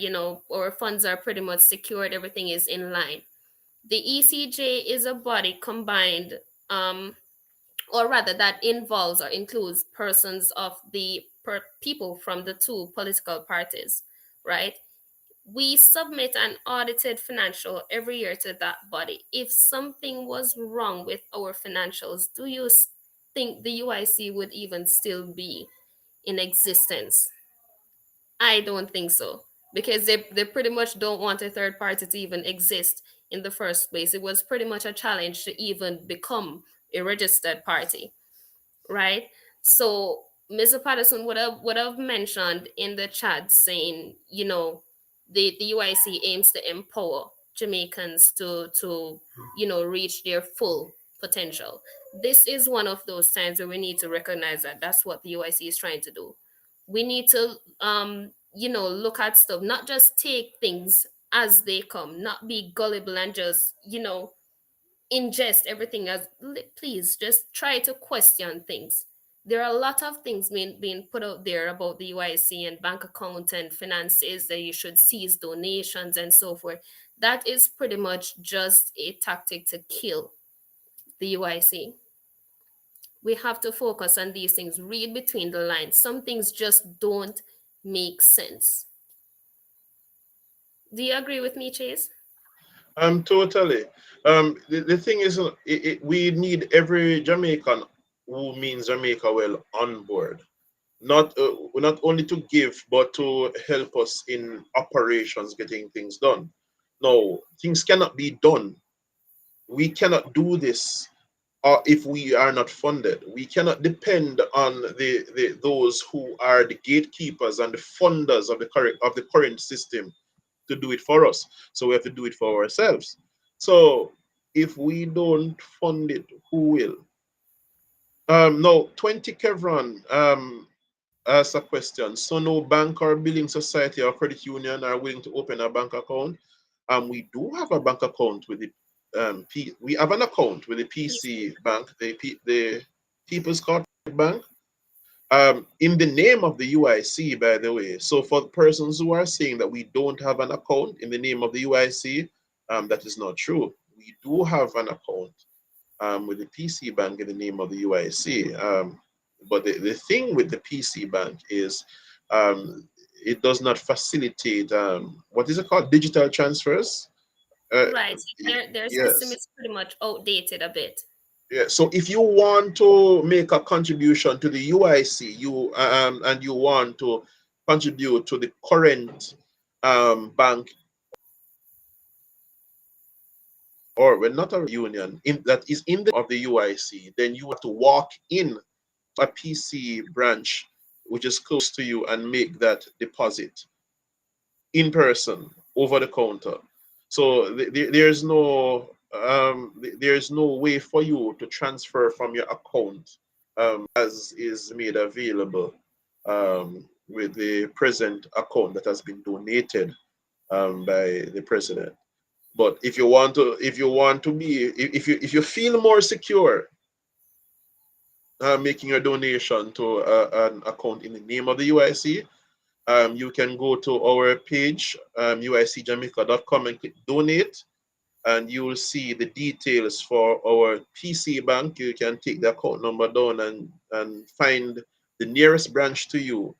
our funds are pretty much secured, everything is in line. The ECJ is a body combined, or rather that involves or includes persons of the people from the 2 political parties, right? We submit an audited financial every year to that body. If something was wrong with our financials, do you think the UIC would even still be in existence? I don't think so, because they pretty much don't want a third party to even exist in the first place. It was pretty much a challenge to even become a registered party, right? So Mr. Patterson would have mentioned in the chat saying, the UIC aims to empower Jamaicans to reach their full potential. This is one of those times where we need to recognize that that's what the UIC is trying to do. We need to look at stuff, not just take things as they come, not be gullible and just ingest everything as, please just try to question things. There are a lot of things being put out there about the UIC and bank account and finances, that you should cease donations and so forth. That is pretty much just a tactic to kill the UIC. We have to focus on these things, read between the lines. Some things just don't make sense. Do you agree with me, Chase? Totally. The thing is, we need every Jamaican who means Jamaica well on board. Not only to give, but to help us in operations, getting things done. No, things cannot be done. We cannot do this if we are not funded. We cannot depend on those who are the gatekeepers and the funders of the current system to do it for us. So we have to do it for ourselves. So if we don't fund it, who will? No, 20 Kevron asked a question. So no bank or billing society or credit union are willing to open a bank account. We do have a bank account with the we have an account with the PC Bank, the People's Cooperative Bank, in the name of the UIC, by the way. So for persons who are saying that we don't have an account in the name of the UIC, that is not true. We do have an account with the PC Bank in the name of the UIC. But the thing with the PC Bank is it does not facilitate, what is it called, digital transfers? Right. Their system Yes. is pretty much outdated a bit. Yeah. So if you want to make a contribution to the UIC, and you want to contribute to the current bank, or well, not a union that is in the of the UIC, then you have to walk in a PC branch which is close to you and make that deposit in person over the counter. So there's no way for you to transfer from your account as is made available with the present account that has been donated by the president. But if you want to be, if you feel more secure making your donation to an account in the name of the UIC, you can go to our page, uicjamaica.com, and click donate, and you will see the details for our PC Bank. You can take the account number down and find the nearest branch to you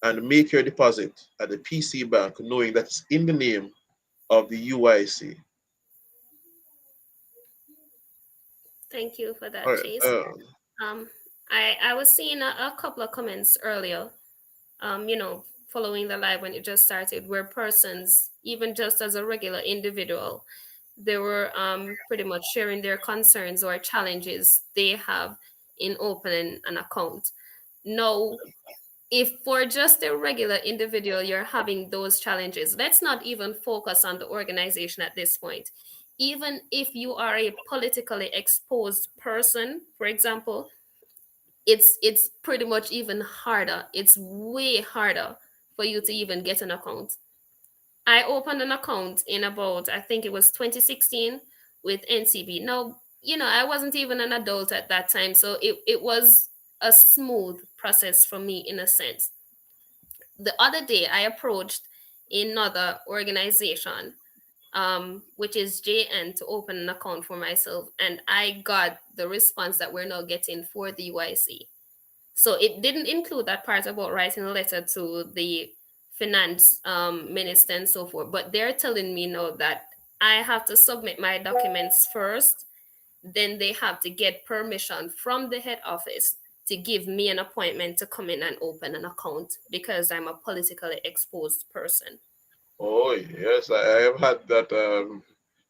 and make your deposit at the PC Bank, knowing that it's in the name of the UIC. Thank you for All that, right. Chase. Um, I was seeing a couple of comments earlier, following the live when it just started, where persons, even just as a regular individual, they were pretty much sharing their concerns or challenges they have in opening an account. Now, if for just a regular individual you're having those challenges, let's not even focus on the organization at this point. Even if you are a politically exposed person, for example, it's pretty much even harder. It's way harder for you to even get an account. I opened an account in about, I think it was 2016 with NCB. Now, I wasn't even an adult at that time, so it was a smooth process for me in a sense. The other day, I approached another organization, which is JN, to open an account for myself, and I got the response that we're now getting for the UIC. So it didn't include that part about writing a letter to the finance minister and so forth. But they're telling me now that I have to submit my documents first. Then they have to get permission from the head office to give me an appointment to come in and open an account because I'm a politically exposed person. Oh yes, I have had that.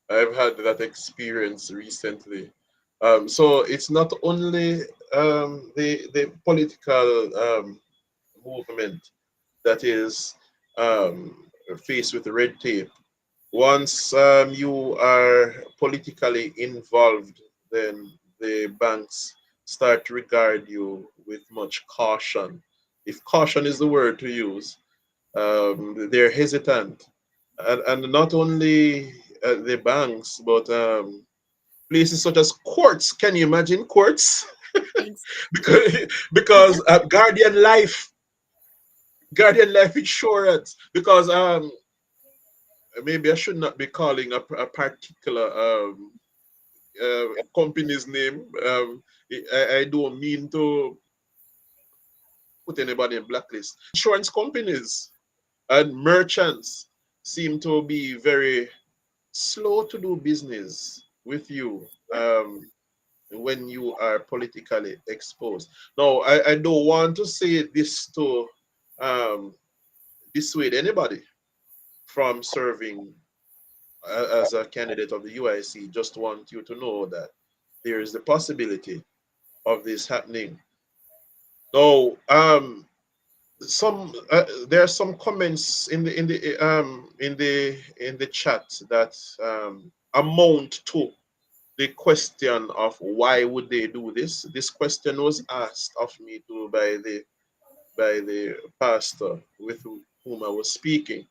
I've had that experience recently. So it's not only the political movement that is faced with red tape. Once you are politically involved, then the banks start to regard you with much caution. If caution is the word to use, they're hesitant. And not only the banks, but places such as courts. Can you imagine courts? Because Guardian Life Insurance. Because maybe I should not be calling a particular company's name. I don't mean to put anybody in blacklist. Insurance companies and merchants seem to be very slow to do business with you when you are politically exposed. Now, I don't want to say this to dissuade anybody from serving as a candidate of the UIC. Just want you to know that there is the possibility of this happening. Now, there are some comments in the chat that amount to the question of why would they do this. This question was asked of me too by the pastor with whom I was speaking.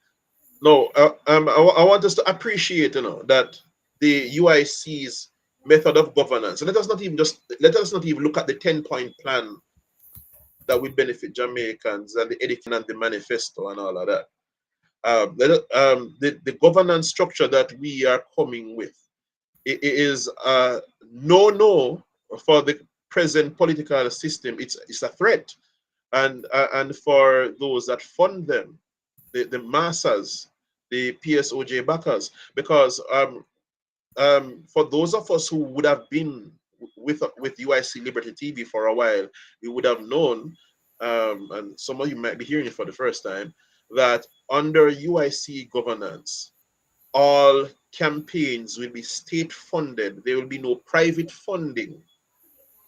No, I want us to appreciate, that the UIC's method of governance. Let us not even look at the 10-point plan that will benefit Jamaicans and the education and the manifesto and all of that. The governance structure that we are coming with is no for the present political system. It's a threat, and for those that fund them, the masses, the PSOJ backers, because for those of us who would have been with UIC Liberty TV for a while, we would have known, and some of you might be hearing it for the first time, that under UIC governance, all campaigns will be state funded. There will be no private funding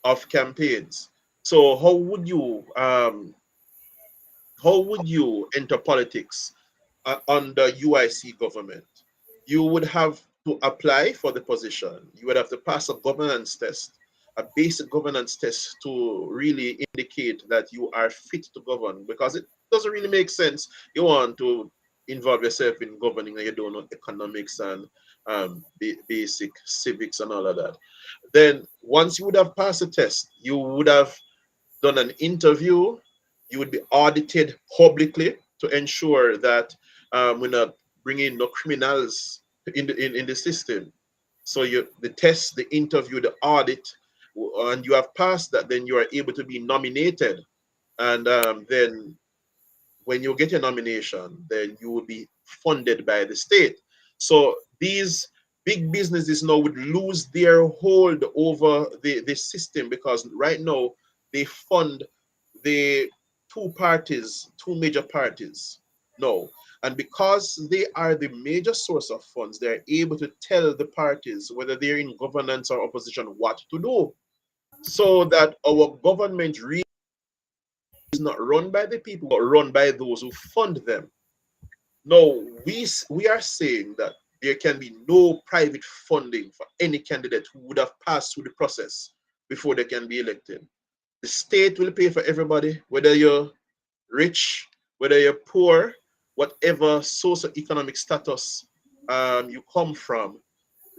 of campaigns. So how would you enter politics under UIC government? You would have to apply for the position. You would have to pass a governance test, a basic governance test, to really indicate that you are fit to govern, because it doesn't really make sense. You want to involve yourself in governing and you don't know economics and basic civics and all of that. Then once you would have passed the test, you would have done an interview. You would be audited publicly to ensure that we're not bringing no criminals in the system. So the test, the interview, the audit, and you have passed that, then you are able to be nominated. And then when you get a nomination, then you will be funded by the state. So these big businesses now would lose their hold over the system, because right now they fund the two major parties. No. And because they are the major source of funds, they're able to tell the parties, whether they're in governance or opposition, what to do. So that our government really is not run by the people, but run by those who fund them. No, we are saying that there can be no private funding for any candidate who would have passed through the process before they can be elected. The state will pay for everybody, whether you're rich, whether you're poor, whatever socio-economic status you come from.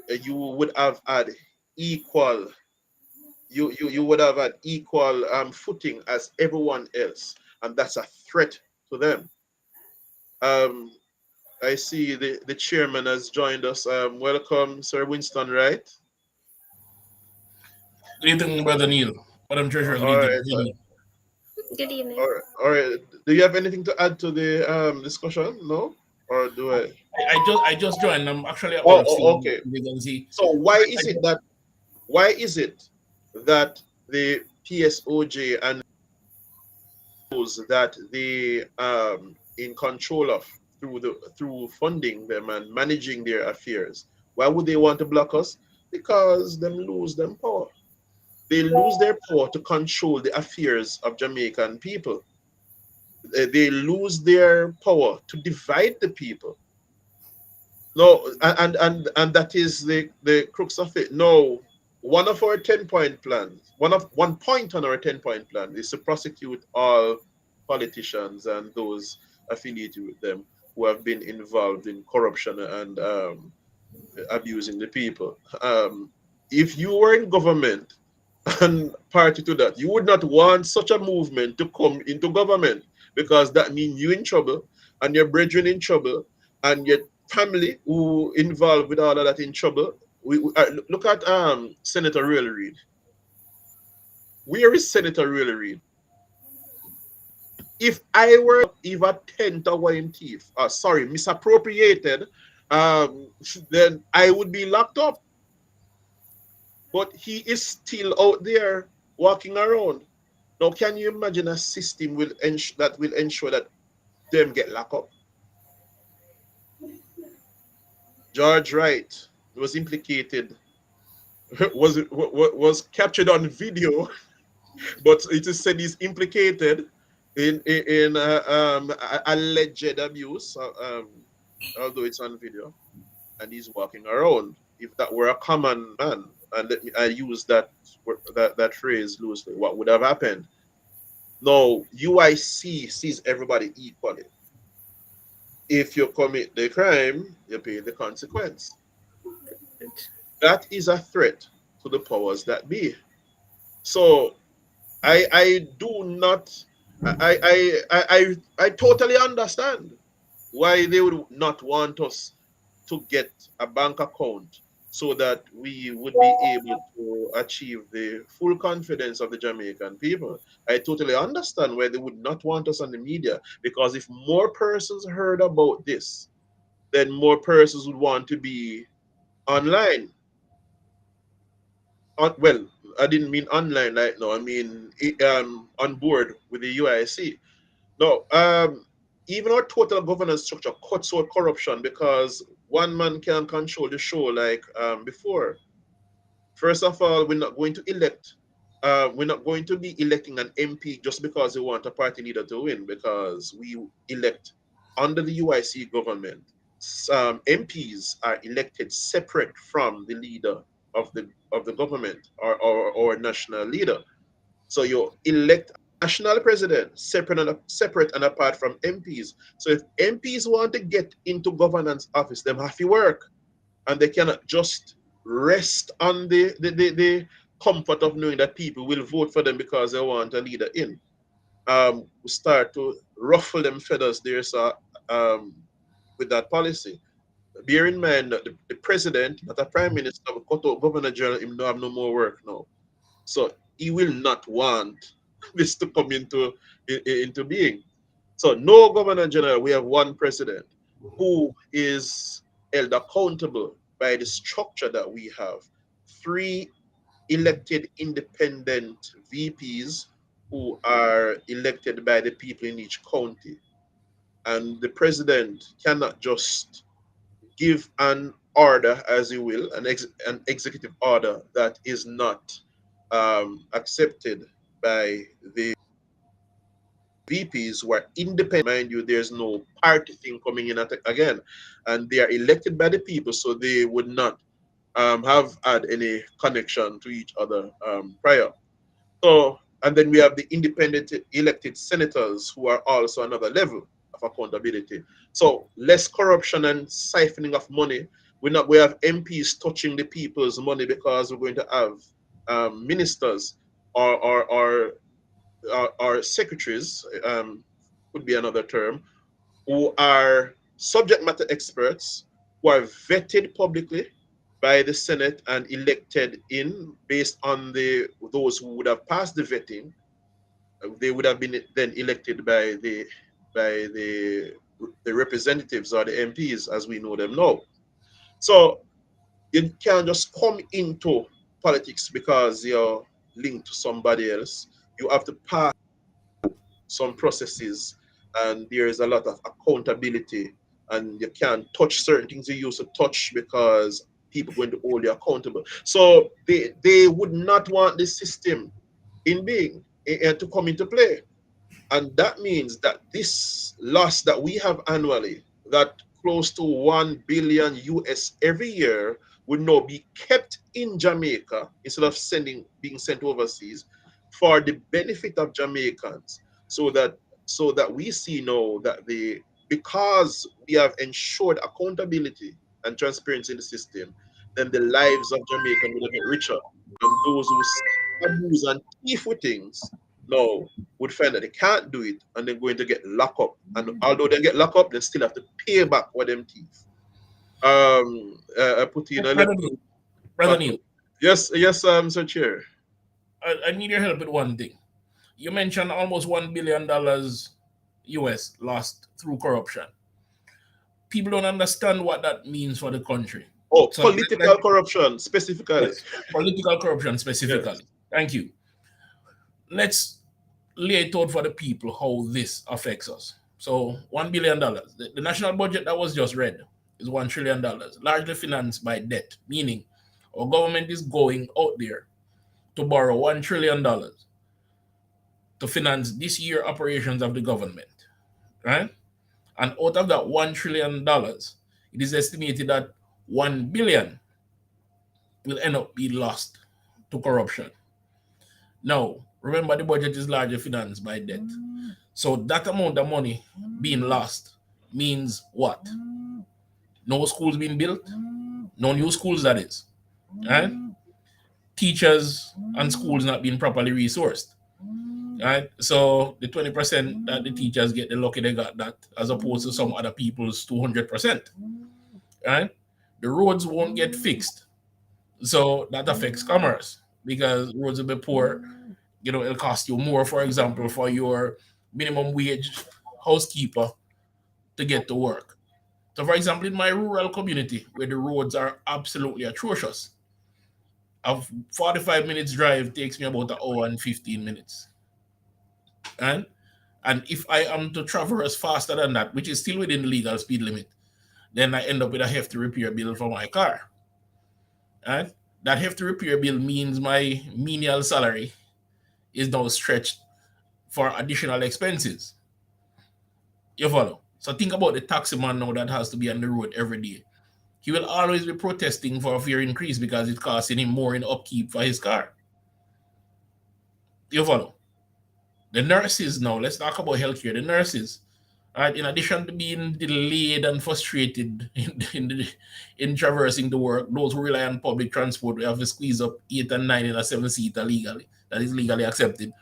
You would have had equal. You would have had equal footing as everyone else, and that's a threat to them. I see the chairman has joined us. Welcome, Sir Winston Wright. Good evening, Brother Neil. Madam Treasurer, All good right. evening. Good evening. All right. Do you have anything to add to the discussion? No, or do I? I just joined. I'm actually at work Oh, still. okay. See. So why is it that the PSOJ and those that they in control of through funding them and managing their affairs, why would they want to block us? Because them lose them power. They lose their power to control the affairs of Jamaican people. They lose their power to divide the people. No, and that is the crux of it. No, one of our 10-point plans, one point on our 10-point plan is to prosecute all politicians and those affiliated with them who have been involved in corruption and abusing the people. If you were in government and party to that, you would not want such a movement to come into government, because that means you in trouble and your brethren in trouble and your family who involved with all of that in trouble. Look at Senator Royal Reid. Where is Senator Royal Reid? If I were even 10th of what him thief, misappropriated, then I would be locked up. But he is still out there walking around. Now, can you imagine a system that will ensure that them get locked up? George Wright was implicated, was captured on video, but it is said he's implicated in alleged abuse, although it's on video, and he's walking around. if that were a common man, and I use that phrase loosely, what would have happened? No, UIC sees everybody equally. If you commit the crime, you pay the consequence. That is a threat to the powers that be. So I do not I totally understand why they would not want us to get a bank account so that we would be able to achieve the full confidence of the Jamaican people. I totally understand why they would not want us on the media, because if more persons heard about this, then more persons would want to be online. Well, I didn't mean online right now. I mean on board with the UIC. No, even our total governance structure cuts out corruption because one man can control the show like before. First of all, we're not going to elect. We're not going to be electing an MP just because we want a party leader to win, because we elect under the UIC government. MPs are elected separate from the leader of the government, or national leader. So you elect a national president separate and apart from MPs. So if MPs want to get into governance office, them have to work, and they cannot just rest on the comfort of knowing that people will vote for them because they want a leader in. We start to ruffle them feathers there, so with that policy. Bear in mind that the president, not a prime minister, but cut out governor general, him don't have no more work now. So he will not want this to come into being. So no governor general, we have one president who is held accountable by the structure that we have. Three elected independent VPs who are elected by the people in each county. And the president cannot just give an order as he will, an executive order that is not accepted by the VPs who are independent. Mind you, there's no party thing coming in again, and they are elected by the people, so they would not have had any connection to each other prior. So, and then we have the independent elected senators who are also another level of accountability. So less corruption and siphoning of money. We have MPs touching the people's money because we're going to have ministers or secretaries, could be another term, who are subject matter experts who are vetted publicly by the Senate and elected in based on those who would have passed the vetting. They would have been then elected by the representatives or the MPs as we know them now. So you can't just come into politics because you're linked to somebody else. You have to pass some processes, and there is a lot of accountability, and you can't touch certain things you used to touch because people are going to hold you accountable. So they would not want this system in being to come into play. And that means that this loss that we have annually, that close to 1 billion US every year, would now be kept in Jamaica instead of being sent overseas for the benefit of Jamaicans, so that we see now that because we have ensured accountability and transparency in the system, then the lives of Jamaicans will get richer. And those who abuse and thief with things now would find that they can't do it, and they're going to get locked up. And although they get locked up, they still have to pay back what them thief. I put in a Brother little Neil, Brother Neil, yes, Sir Chair. I need your help with one thing. You mentioned almost $1 billion US lost through corruption. People don't understand what that means for the country. Oh, So political corruption specifically. yes, political corruption specifically. Yes. Thank you. Let's lay it out for the people how this affects us. So $1 billion. The national budget that was just read is $1 trillion, largely financed by debt, meaning our government is going out there to borrow $1 trillion to finance this year operations of the government, right? And out of that $1 trillion, it is estimated that 1 billion will end up being lost to corruption. Now, remember the budget is largely financed by debt. So that amount of money being lost means what? No schools being built, no new schools, that is. Right? Teachers and schools not being properly resourced. Right? So the 20% that the teachers get, they're lucky they got that, as opposed to some other people's 200%. Right? The roads won't get fixed. So that affects commerce because roads will be poor. It'll cost you more, for example, for your minimum wage housekeeper to get to work. So, for example, in my rural community where the roads are absolutely atrocious, a 45 minutes drive takes me about an hour and 15 minutes. And if I am to traverse faster than that, which is still within the legal speed limit, then I end up with a hefty repair bill for my car. And that hefty repair bill means my menial salary is now stretched for additional expenses. You follow? So think about the taxi man now that has to be on the road every day. He will always be protesting for a fare increase because it's costing him more in upkeep for his car. You follow? The nurses now, let's talk about healthcare. The nurses, right, in addition to being delayed and frustrated in traversing the work, those who rely on public transport, we have to squeeze up 8 and 9 in a 7-seater legally. That is legally accepted.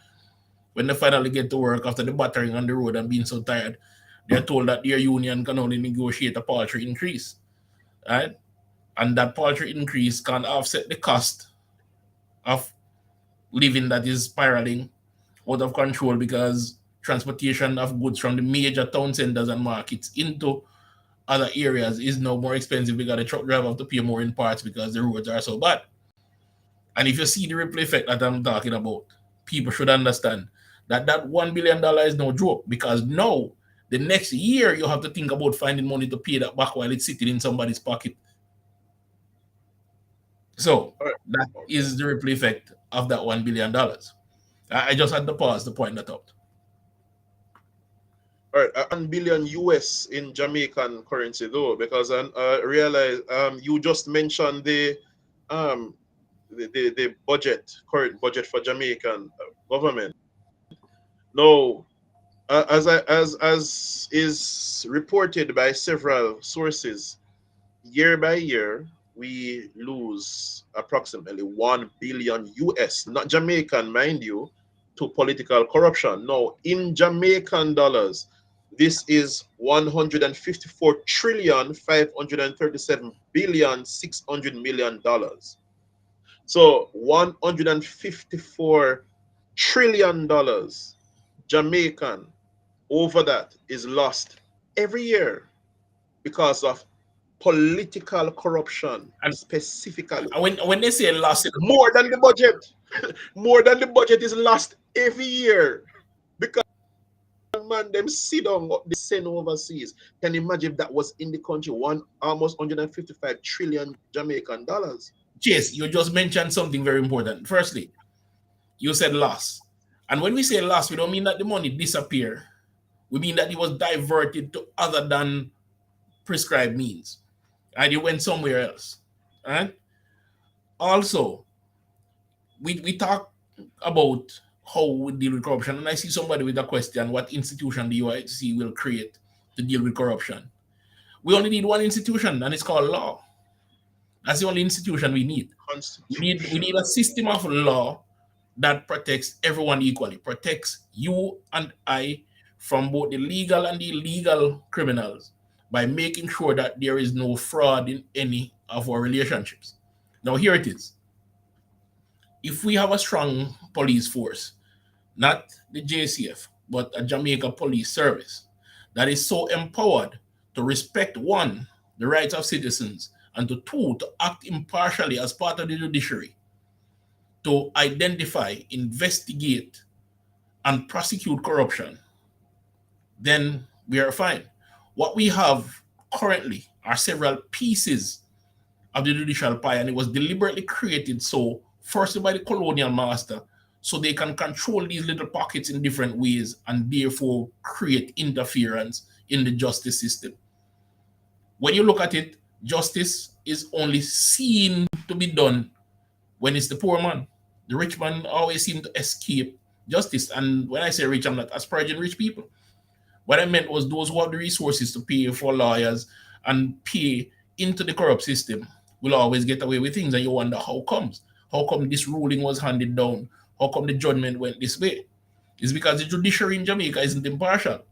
When they finally get to work after the battering on the road and being so tired, they're told that their union can only negotiate a paltry increase. Right? And that paltry increase can offset the cost of living that is spiraling out of control because transportation of goods from the major town centers and markets into other areas is now more expensive because the truck driver have to pay more in parts because the roads are so bad. And if you see the ripple effect that I'm talking about, people should understand that $1 billion is no joke, because now the next year you have to think about finding money to pay that back while it's sitting in somebody's pocket. So that is the ripple effect of that $1 billion. I just had to pause to point that out. All right, 1 billion US in Jamaican currency though, because I realize you just mentioned the budget, current budget for Jamaican government. No, as is reported by several sources, year by year we lose approximately 1 billion US, not Jamaican, mind you, to political corruption. No, in Jamaican dollars, this is 154 trillion 537 billion $600 million. So $154 trillion Jamaican over that is lost every year because of political corruption, And specifically. when they say lost, More than the budget. More than the budget is lost every year because man, them sit down what they send overseas. Can you imagine if that was in the country? Almost 155 trillion Jamaican dollars. Chase, you just mentioned something very important. Firstly, you said loss. And when we say loss, we don't mean that the money disappeared. We mean that it was diverted to other than prescribed means. And it went somewhere else. Right? Also, we talk about how we deal with corruption. And I see somebody with a question, what institution the UIC will create to deal with corruption? We only need one institution, and it's called law. That's the only institution we need. We need a system of law that protects everyone equally, protects you and I from both the legal and the illegal criminals by making sure that there is no fraud in any of our relationships. Now, here it is. If we have a strong police force, not the JCF, but a Jamaica Police Service that is so empowered to respect, one, the rights of citizens, and two, to act impartially as part of the judiciary, to identify, investigate, and prosecute corruption, then we are fine. What we have currently are several pieces of the judicial pie, and it was deliberately created so, firstly by the colonial master, so they can control these little pockets in different ways and therefore create interference in the justice system. When you look at it, justice is only seen to be done when it's the poor man. The rich man always seem to escape justice. And when I say rich, I'm not asparaging rich people. What I meant was those who have the resources to pay for lawyers and pay into the corrupt system will always get away with things. And you wonder how comes? How come this ruling was handed down? How come the judgment went this way? It's because the judiciary in Jamaica isn't impartial.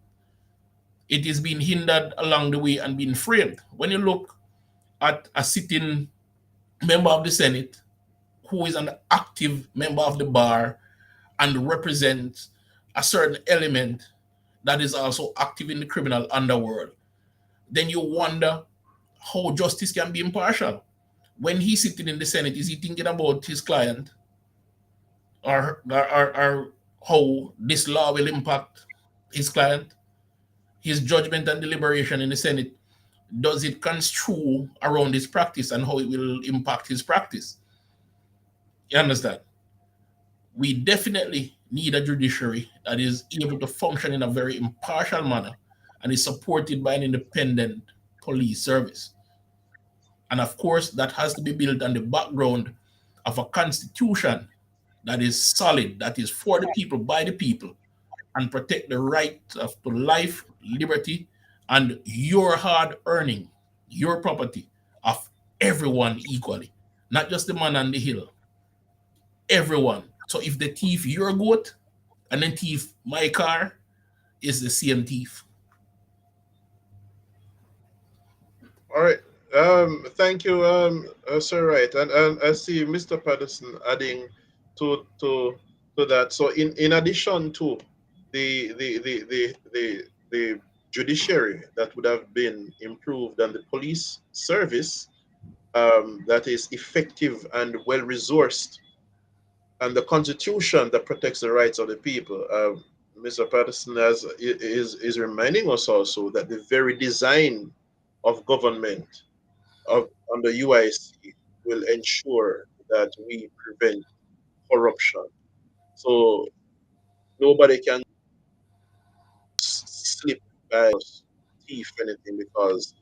It is being hindered along the way and being framed. When you look at a sitting member of the Senate who is an active member of the bar and represents a certain element that is also active in the criminal underworld, then you wonder how justice can be impartial. When he's sitting in the Senate, is he thinking about his client or how this law will impact his client? His judgment and deliberation in the Senate, does it construe around his practice and how it will impact his practice? You understand? We definitely need a judiciary that is able to function in a very impartial manner and is supported by an independent police service. And of course, that has to be built on the background of a constitution that is solid, that is for the people, by the people, and protect the right to life, liberty, and your hard earning, your property of everyone equally, not just the man on the hill, everyone. So if they thief your goat and then thief my car, is the same thief. All right. Thank you, Sir Wright. And I see Mr. Patterson adding to that. So in addition to the judiciary that would have been improved and the police service that is effective and well resourced, and the constitution that protects the rights of the people. Mr. Patterson is reminding us also that the very design of government under UIC will ensure that we prevent corruption. So nobody can slip by us, thief anything, because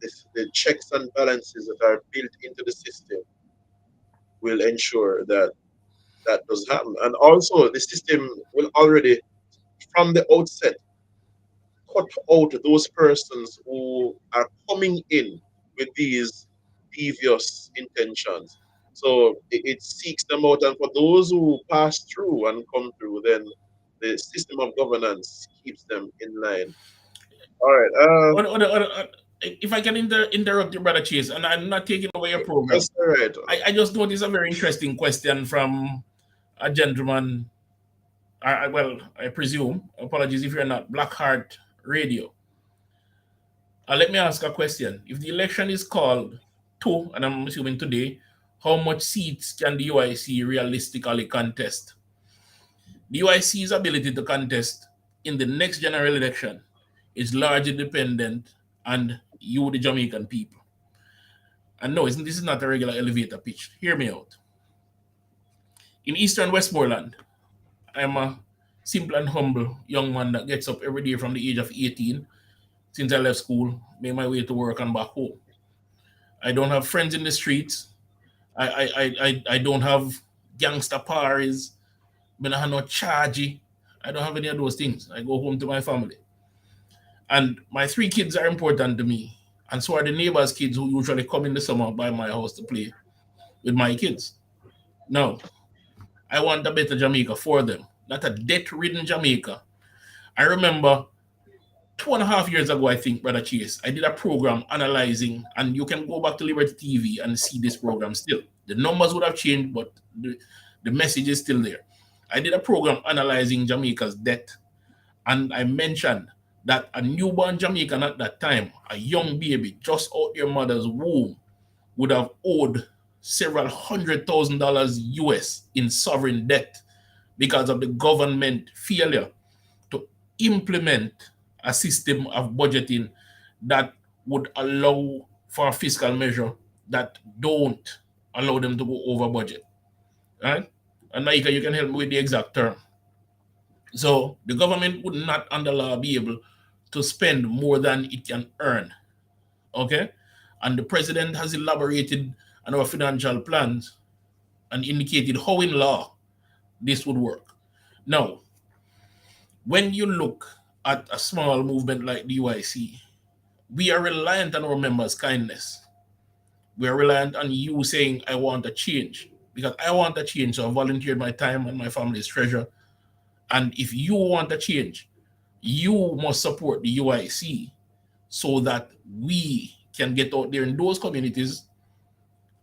the checks and balances that are built into the system will ensure that that does happen. And also, the system will already, from the outset, cut out those persons who are coming in with these devious intentions. So it seeks them out, and for those who pass through and come through, then the system of governance keeps them in line. All right. If I can interrupt you, Brother Chase, and I'm not taking away your program. That's all right. I just noticed a very interesting question from a gentleman. Well, I presume, apologies if you're not, Blackheart Radio. Let me ask a question. If the election is called to, and I'm assuming today, how much seats can the UIC realistically contest? The UIC's ability to contest in the next general election is largely dependent on you, the Jamaican people. And no, this is not a regular elevator pitch. Hear me out. In Eastern Westmoreland, I'm a simple and humble young man that gets up every day from the age of 18 since I left school, made my way to work and back home. I don't have friends in the streets. I don't have gangster parties. I don't have no chargy. I don't have any of those things. I go home to my family. And my 3 kids are important to me. And so are the neighbors' kids who usually come in the summer by my house to play with my kids. Now, I want a better Jamaica for them, not a debt-ridden Jamaica. I remember 2.5 years ago, I think, Brother Chase, I did a program analyzing, and you can go back to Liberty TV and see this program still. The numbers would have changed, but the message is still there. I did a program analyzing Jamaica's debt, and I mentioned that a newborn Jamaican at that time, a young baby just out your mother's womb, would have owed several $100,000 US in sovereign debt because of the government failure to implement a system of budgeting that would allow for a fiscal measure that don't allow them to go over budget. Right? And Naika, you can help me with the exact term. So the government would not under law be able to spend more than it can earn. Okay? And the president has elaborated on our financial plans and indicated how in law this would work. Now, when you look at a small movement like the UIC, we are reliant on our members' kindness. We are reliant on you saying, I want a change. Because I want a change, so I volunteered my time and my family's treasure. And if you want a change, you must support the UIC so that we can get out there in those communities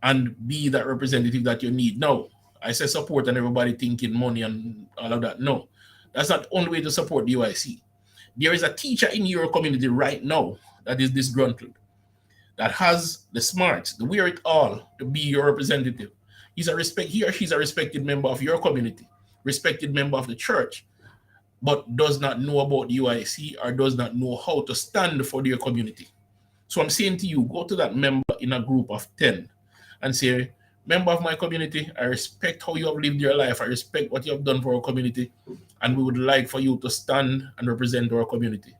and be that representative that you need. Now, I say support and everybody thinking money and all of that. No, that's not the only way to support the UIC. There is a teacher in your community right now that is disgruntled, that has the smarts, the wear it all to be your representative. He or she's a respected member of your community, respected member of the church, but does not know about the UIC or does not know how to stand for their community. So I'm saying to you, go to that member in a group of 10 and say, member of my community, I respect how you have lived your life. I respect what you have done for our community. And we would like for you to stand and represent our community.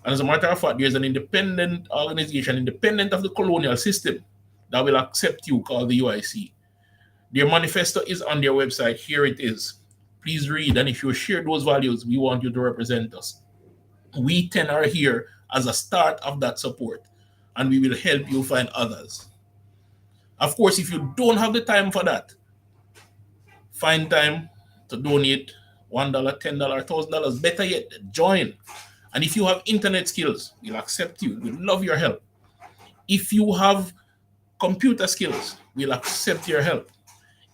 And as a matter of fact, there's an independent organization, independent of the colonial system, that will accept you, called the UIC. Their manifesto is on their website. Here it is. Please read. And if you share those values, we want you to represent us. We 10 are here as a start of that support, and we will help you find others. Of course, if you don't have the time for that, find time to donate $1, $10, $1,000. Better yet, join. And if you have internet skills, we'll accept you. We'll love your help. If you have computer skills, we'll accept your help.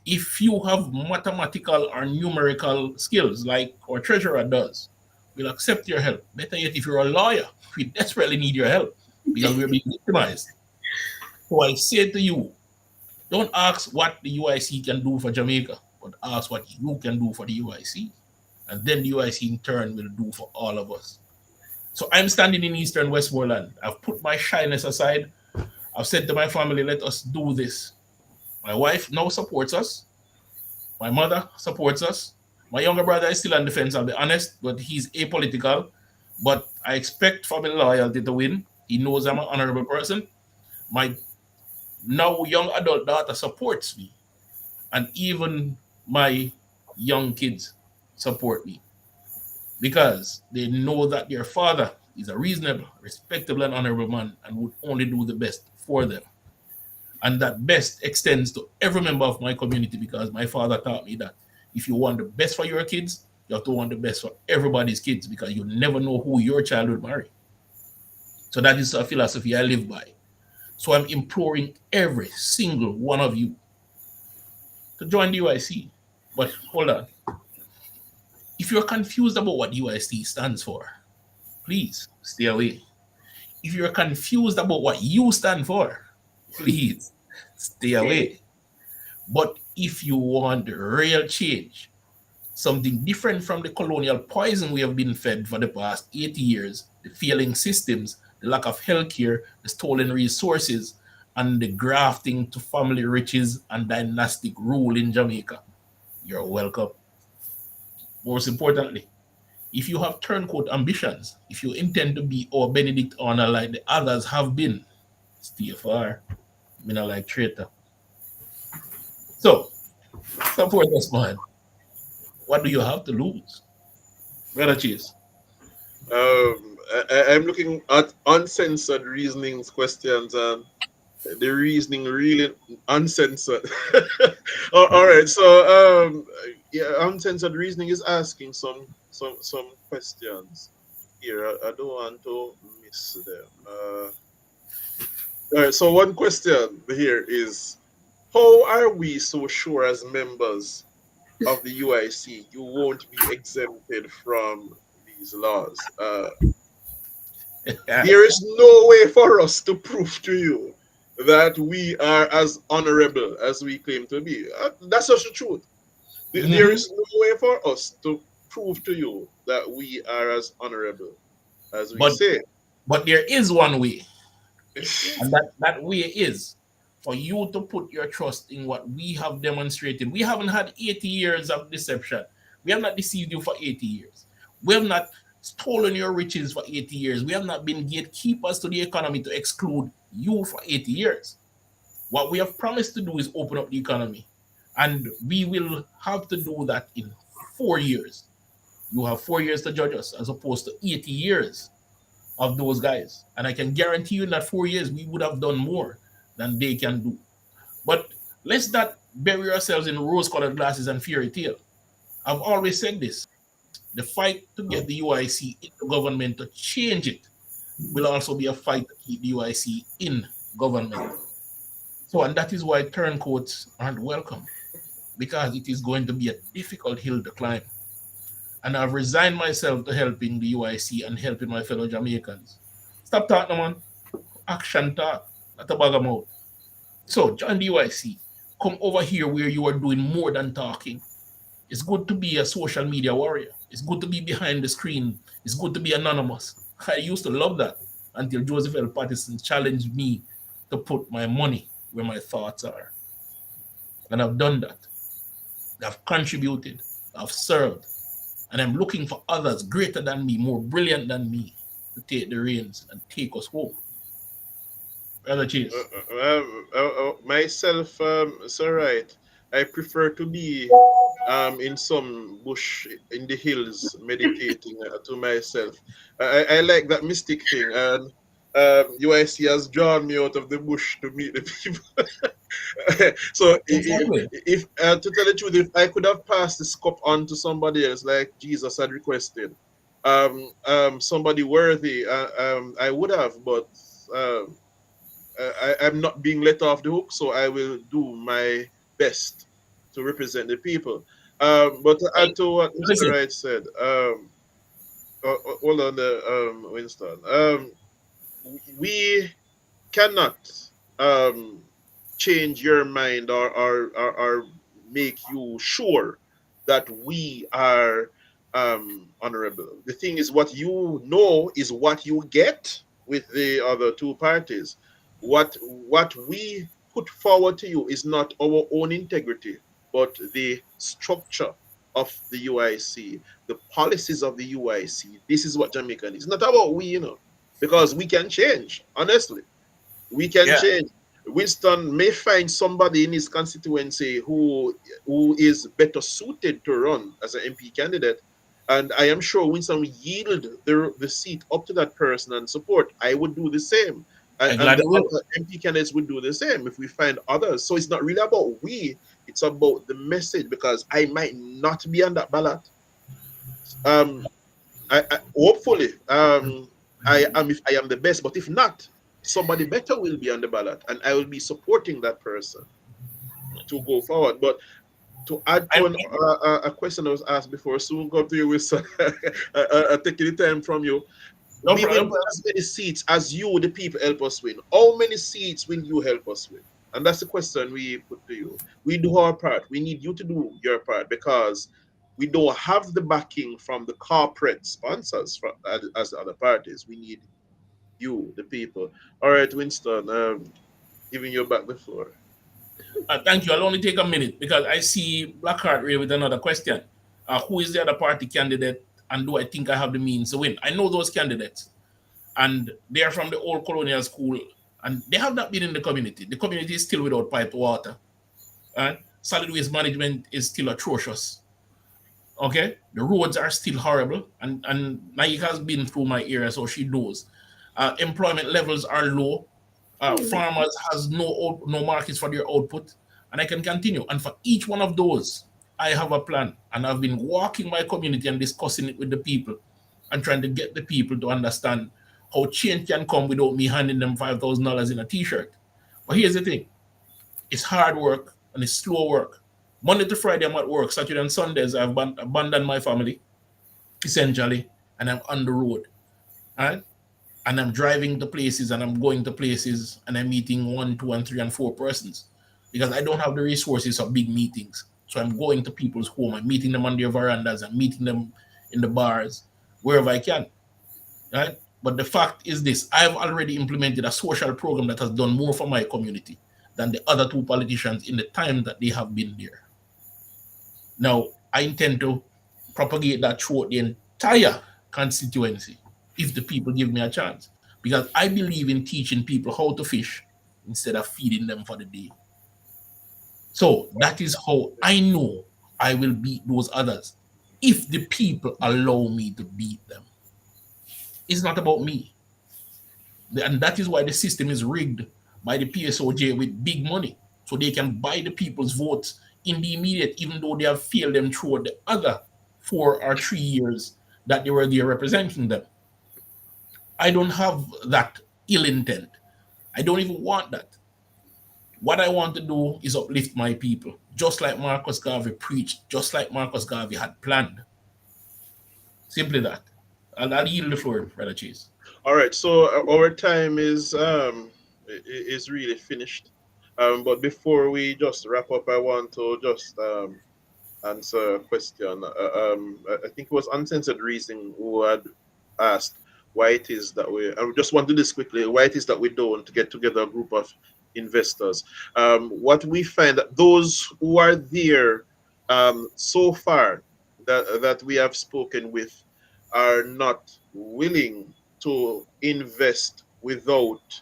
If you have mathematical or numerical skills, like our treasurer does, we'll accept your help. Better yet, if you're a lawyer, we desperately need your help because we're being victimized. So I say to you, don't ask what the UIC can do for Jamaica, but ask what you can do for the UIC. And then the UIC in turn will do for all of us. So I'm standing in Eastern Westmoreland. I've put my shyness aside. I've said to my family, let us do this. My wife now supports us. My mother supports us. My younger brother is still on the fence, I'll be honest, but he's apolitical. But I expect family loyalty to win. He knows I'm an honorable person. My now young adult daughter supports me. And even my young kids support me, because they know that their father is a reasonable, respectable, and honorable man and would only do the best for them. And that best extends to every member of my community, because my father taught me that if you want the best for your kids, you have to want the best for everybody's kids, because you never know who your child will marry. So that is a philosophy I live by. So I'm imploring every single one of you to join the UIC. But hold on. If you're confused about what UIC stands for, please stay away. If you're confused about what you stand for, please stay away. But if you want real change, something different from the colonial poison we have been fed for the past 80 years, the failing systems, the lack of healthcare, the stolen resources, and the grafting to family riches and dynastic rule in Jamaica, you're welcome. Most importantly, if you have turncoat ambitions, if you intend to be our Benedict honor like the others have been, stay far. Me not like traitor. So, support us, man. What do you have to lose? Brother Chase. I'm looking at uncensored reasonings questions, and the reasoning really uncensored. All right, so yeah, uncensored reasoning is asking some questions here. I don't want to miss them. All right, so one question here is, how are we so sure as members of the UIC you won't be exempted from these laws? There is no way for us to prove to you that we are as honorable as we claim to be. That's just the truth. There is no way for us to prove to you that we are as honorable as we say. But there is one way. And that way is for you to put your trust in what we have demonstrated. We haven't had 80 years of deception. We have not deceived you for 80 years. We have not stolen your riches for 80 years. We have not been gatekeepers to the economy to exclude you for 80 years. What we have promised to do is open up the economy. And we will have to do that in 4 years. You have 4 years to judge us as opposed to 80 years of those guys. And I can guarantee you in that 4 years, we would have done more than they can do. But let's not bury ourselves in rose-colored glasses and fairy tale. I've always said this. The fight to get the UIC in the government to change it will also be a fight to keep the UIC in government. So, and that is why turncoats aren't welcome, because it is going to be a difficult hill to climb. And I've resigned myself to helping the UIC and helping my fellow Jamaicans. Stop talking, man. Action talk, not a bag of mouth. So, join the UIC. Come over here where you are doing more than talking. It's good to be a social media warrior. It's good to be behind the screen. It's good to be anonymous. I used to love that until Joseph L. Patterson challenged me to put my money where my thoughts are. And I've done that. I've contributed. I've served. And I'm looking for others greater than me, more brilliant than me, to take the reins and take us home. Brother Chase. Myself, Sir Right, I prefer to be in some bush in the hills meditating to myself. I like that mystic thing, and UIC has drawn me out of the bush to meet the people. So Exactly. if to tell the truth, if I could have passed this cup on to somebody else like Jesus had requested, somebody worthy, I would have, but I'm not being let off the hook, so I will do my best to represent the people. But to add to what Mr. Listen, Wright said, hold on, Winston. We cannot change your mind or make you sure that we are honorable. The thing is, what you know is what you get with the other two parties. What we put forward to you is not our own integrity, but the structure of the UIC, the policies of the UIC. This is what Jamaica needs. It's not about we, because we can change. Honestly, we can yeah, change. Winston may find somebody in his constituency who is better suited to run as an MP candidate, and I am sure Winston will yield the seat up to that person and support. I would do the same, I and the gladly will. other MP candidates would do the same if we find others. So it's not really about we; it's about the message. Because I might not be on that ballot. Um, I hopefully I am, if I am the best, but if not, somebody better will be on the ballot, and I will be supporting that person to go forward. But to add to I'm, a question that was asked before, soon go to you with taking the time from you. no We will problem. win as many seats as you, the people, help us win. How many seats will you help us win? And that's the question we put to you. We do our part. We need you to do your part, because we don't have the backing from the corporate sponsors as the other parties. We need you, the people. All right, Winston, giving you back the floor. Thank you. I'll only take a minute because I see Blackheart Ray with another question. Who is the other party candidate, and do I think I have the means to win? I know those candidates, and they are from the old colonial school, and they have not been in the community. The community is still without piped water. And solid waste management is still atrocious. Okay, the roads are still horrible, and Naika has been through my area, so she knows. Employment levels are low. Farmers has no markets for their output, and I can continue. And for each one of those, I have a plan, and I've been walking my community and discussing it with the people, and trying to get the people to understand how change can come without me handing them $5,000 in a T-shirt. But here's the thing: it's hard work and it's slow work. Monday to Friday, I'm at work. Saturday and Sundays, I've abandoned my family, essentially, and I'm on the road. Right? And I'm driving to places and I'm going to places and I'm meeting 1, 2, and 3, and 4 persons because I don't have the resources of big meetings. So I'm going to people's home. I'm meeting them on their verandas. I'm meeting them in the bars, wherever I can. Right? But the fact is this: I've already implemented a social program that has done more for my community than the other two politicians in the time that they have been there. Now, I intend to propagate that throughout the entire constituency if the people give me a chance. because I believe in teaching people how to fish instead of feeding them for the day. So that is how I know I will beat those others if the people allow me to beat them. It's not about me. And that is why the system is rigged by the PSOJ with big money. So they can buy the people's votes in the immediate, even though they have failed them throughout the other 4 or 3 years that they were there representing them. I don't have that ill intent. I don't even want that. What I want to do is uplift my people, just like Marcus Garvey preached, just like Marcus Garvey had planned. Simply that. And I'll yield the floor, Brother Chase. All right, so our time is really finished. But before we just wrap up, I want to just answer a question. I think it was Uncensored Reason who had asked why it is that I just want to do this quickly, why it is that we don't get together a group of investors. What we find that those who are there so far that we have spoken with are not willing to invest without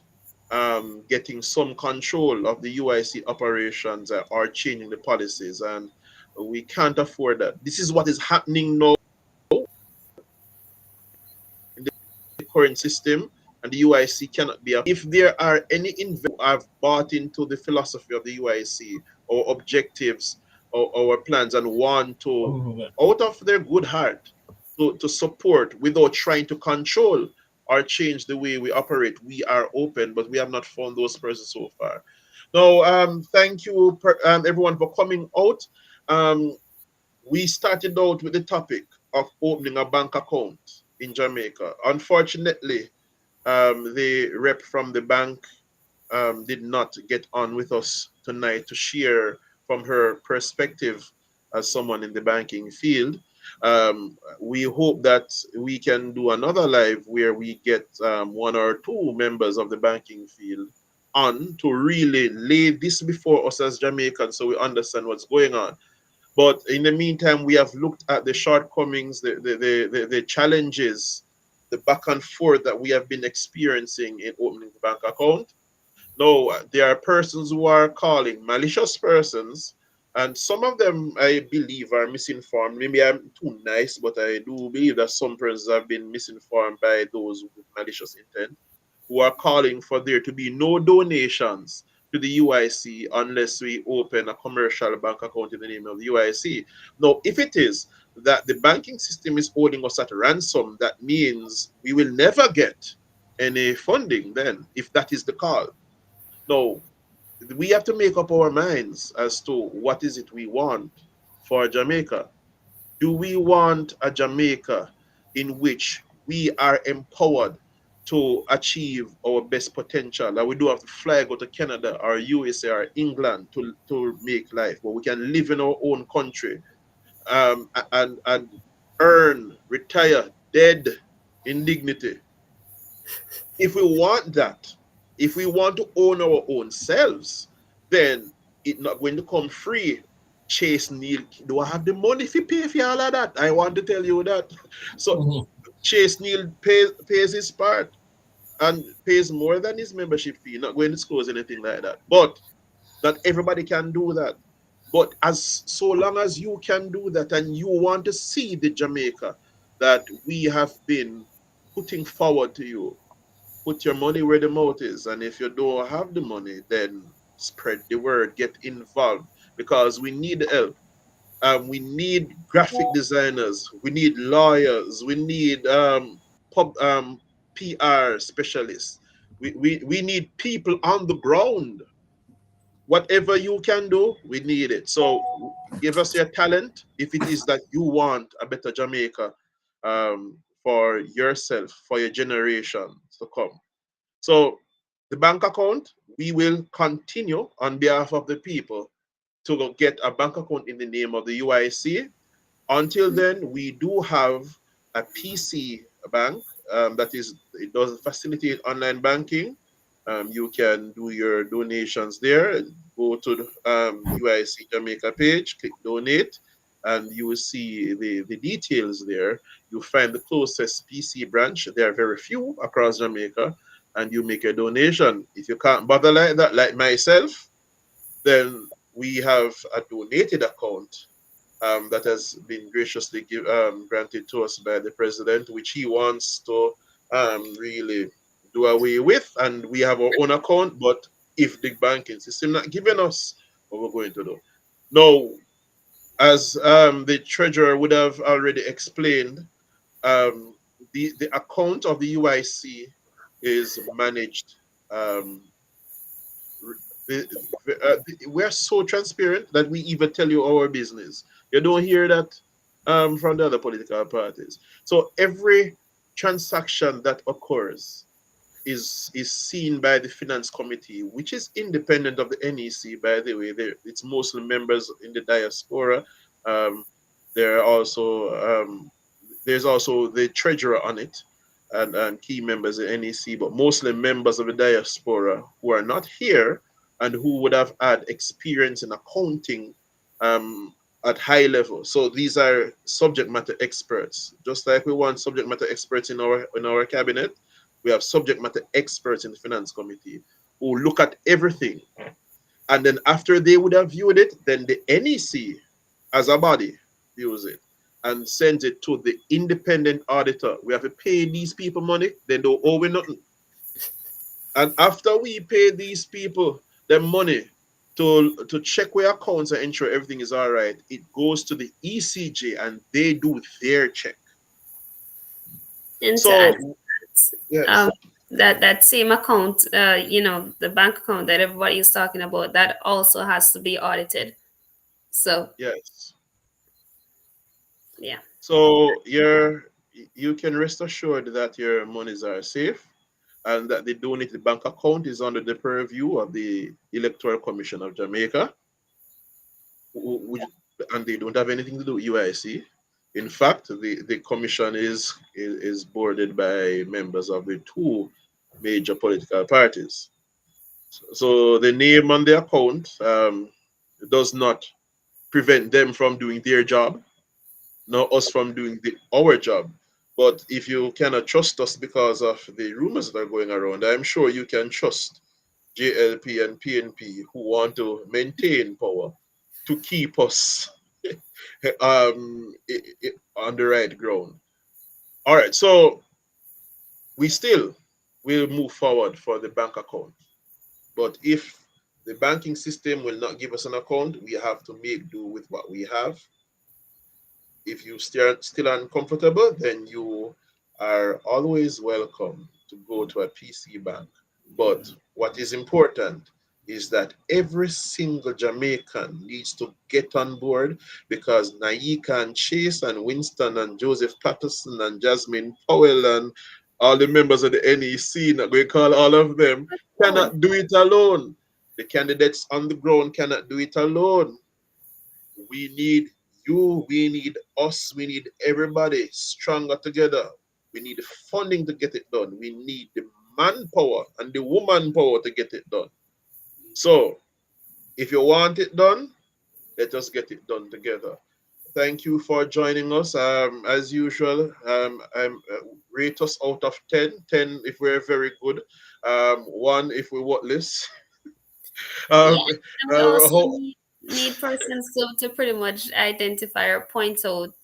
getting some control of the UIC operations or changing the policies. And we can't afford that. This is what is happening now in the current system, and the UIC cannot be. If there are any investors who have bought into the philosophy of the UIC or objectives or our plans and want to, out of their good heart, to support without trying to control or change the way we operate, we are open, but we have not found those persons so far. Now, thank you, everyone, for coming out. We started out with the topic of opening a bank account in Jamaica. Unfortunately, the rep from the bank did not get on with us tonight to share from her perspective as someone in the banking field. We hope that we can do another live where we get 1 or 2 members of the banking field on to really lay this before us as Jamaicans so we understand what's going on. But in the meantime, we have looked at the shortcomings, the challenges, the back and forth that we have been experiencing in opening the bank account. Now, there are persons who are calling malicious persons, and some of them, I believe, are misinformed. Maybe I'm too nice, but I do believe that some persons have been misinformed by those with malicious intent, who are calling for there to be no donations to the UIC unless we open a commercial bank account in the name of the UIC. Now, if it is that the banking system is holding us at ransom, that means we will never get any funding then, if that is the call. Now, we have to make up our minds as to what is it we want for Jamaica. Do we want a Jamaica in which we are empowered to achieve our best potential? That we do have to fly, go to Canada or USA or England to make life, but we can live in our own country and earn, retire, dead in dignity. If we want that, if we want to own our own selves, then it's not going to come free. Chase Neil, do I have the money if you pay for all of that? I want to tell you that. So Chase Neil pays his part and pays more than his membership fee. Not going to disclose anything like that. But not everybody can do that. But as so long as you can do that and you want to see the Jamaica that we have been putting forward to you, put your money where the mouth is. And if you don't have the money, then spread the word, get involved, because we need help. We need graphic designers, we need lawyers, we need PR specialists. We need people on the ground. Whatever you can do, we need it. So give us your talent if it is that you want a better Jamaica for yourself, for your generations to come. So the bank account, we will continue on behalf of the people to get a bank account in the name of the UIC. Until then, we do have a PC bank that is, it does facilitate online banking. You can do your donations there. Go to the UIC Jamaica page, click donate, and you will see the details there. You'll find the closest PC branch. There are very few across Jamaica. and you make a donation. If you can't bother like that, like myself, then we have a donated account that has been graciously granted to us by the president, which he wants to really do away with. And we have our own account, but if the banking system not giving us what we're going to do. Now, as the treasurer would have already explained, um, the account of the UIC is managed. Um, we're so transparent that we even tell you our business. You don't hear that from the other political parties. So every transaction that occurs is seen by the finance committee, which is independent of the NEC, by the way. It's mostly members in the diaspora. Um, there are also there's also the treasurer on it, and key members of NEC, but mostly members of the diaspora who are not here and who would have had experience in accounting at high level. So these are subject matter experts. Just like we want subject matter experts in our cabinet, we have subject matter experts in the finance committee who look at everything. And then after they would have viewed it, then the NEC as a body views it and sends it to the independent auditor. We have to pay these people money, they don't owe me nothing. And after we pay these people their money to check their accounts and ensure everything is all right, it goes to the ECJ and they do their check. And So, um, yes. that same account, the bank account that everybody is talking about, that also has to be audited. So Yes. yeah. So you can rest assured that your monies are safe and that the donated bank account is under the purview of the Electoral Commission of Jamaica, and they don't have anything to do with UIC. In fact, the commission is boarded by members of the two major political parties. So the name on the account does not prevent them from doing their job, nor us from doing our job. But if you cannot trust us because of the rumors that are going around, I'm sure you can trust JLP and PNP who want to maintain power to keep us on the right ground. All right, so we still will move forward for the bank account. But if the banking system will not give us an account, we have to make do with what we have. If you still uncomfortable, then you are always welcome to go to a PC bank. But what is important is that every single Jamaican needs to get on board, because Naika and Chase and Winston and Joseph Patterson and Jasmine Powell and all the members of the NEC, not going to call all of them, cannot do it alone. The candidates on the ground cannot do it alone. We need you, we need us, we need everybody stronger together. We need the funding to get it done. We need the manpower and the woman power to get it done. So, if you want it done, let us get it done together. Thank you for joining us. As usual, rate us out of 10. 10 if we're very good, 1 if we're worthless. Yeah, Um, and we also need persons to pretty much identify or point out,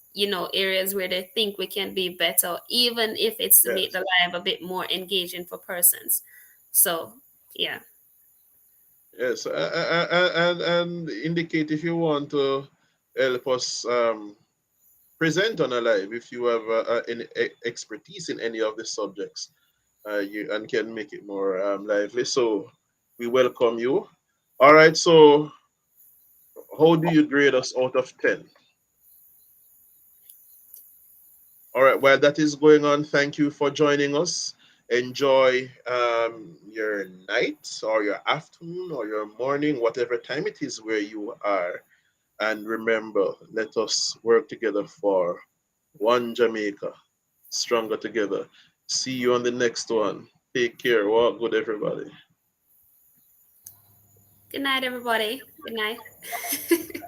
areas where they think we can be better, even if it's to make yes. the life a bit more engaging for persons. So, yeah. Yes, and indicate if you want to help us present on a live, if you have any expertise in any of the subjects, you and can make it more lively. So we welcome you. All right. So how do you grade us out of 10? All right. While that is going on, thank you for joining us. Enjoy your night or your afternoon or your morning, whatever time it is where you are. And remember, let us work together for one Jamaica, stronger together. See you on the next one. Take care. Walk good, everybody. Good night, everybody. Good night.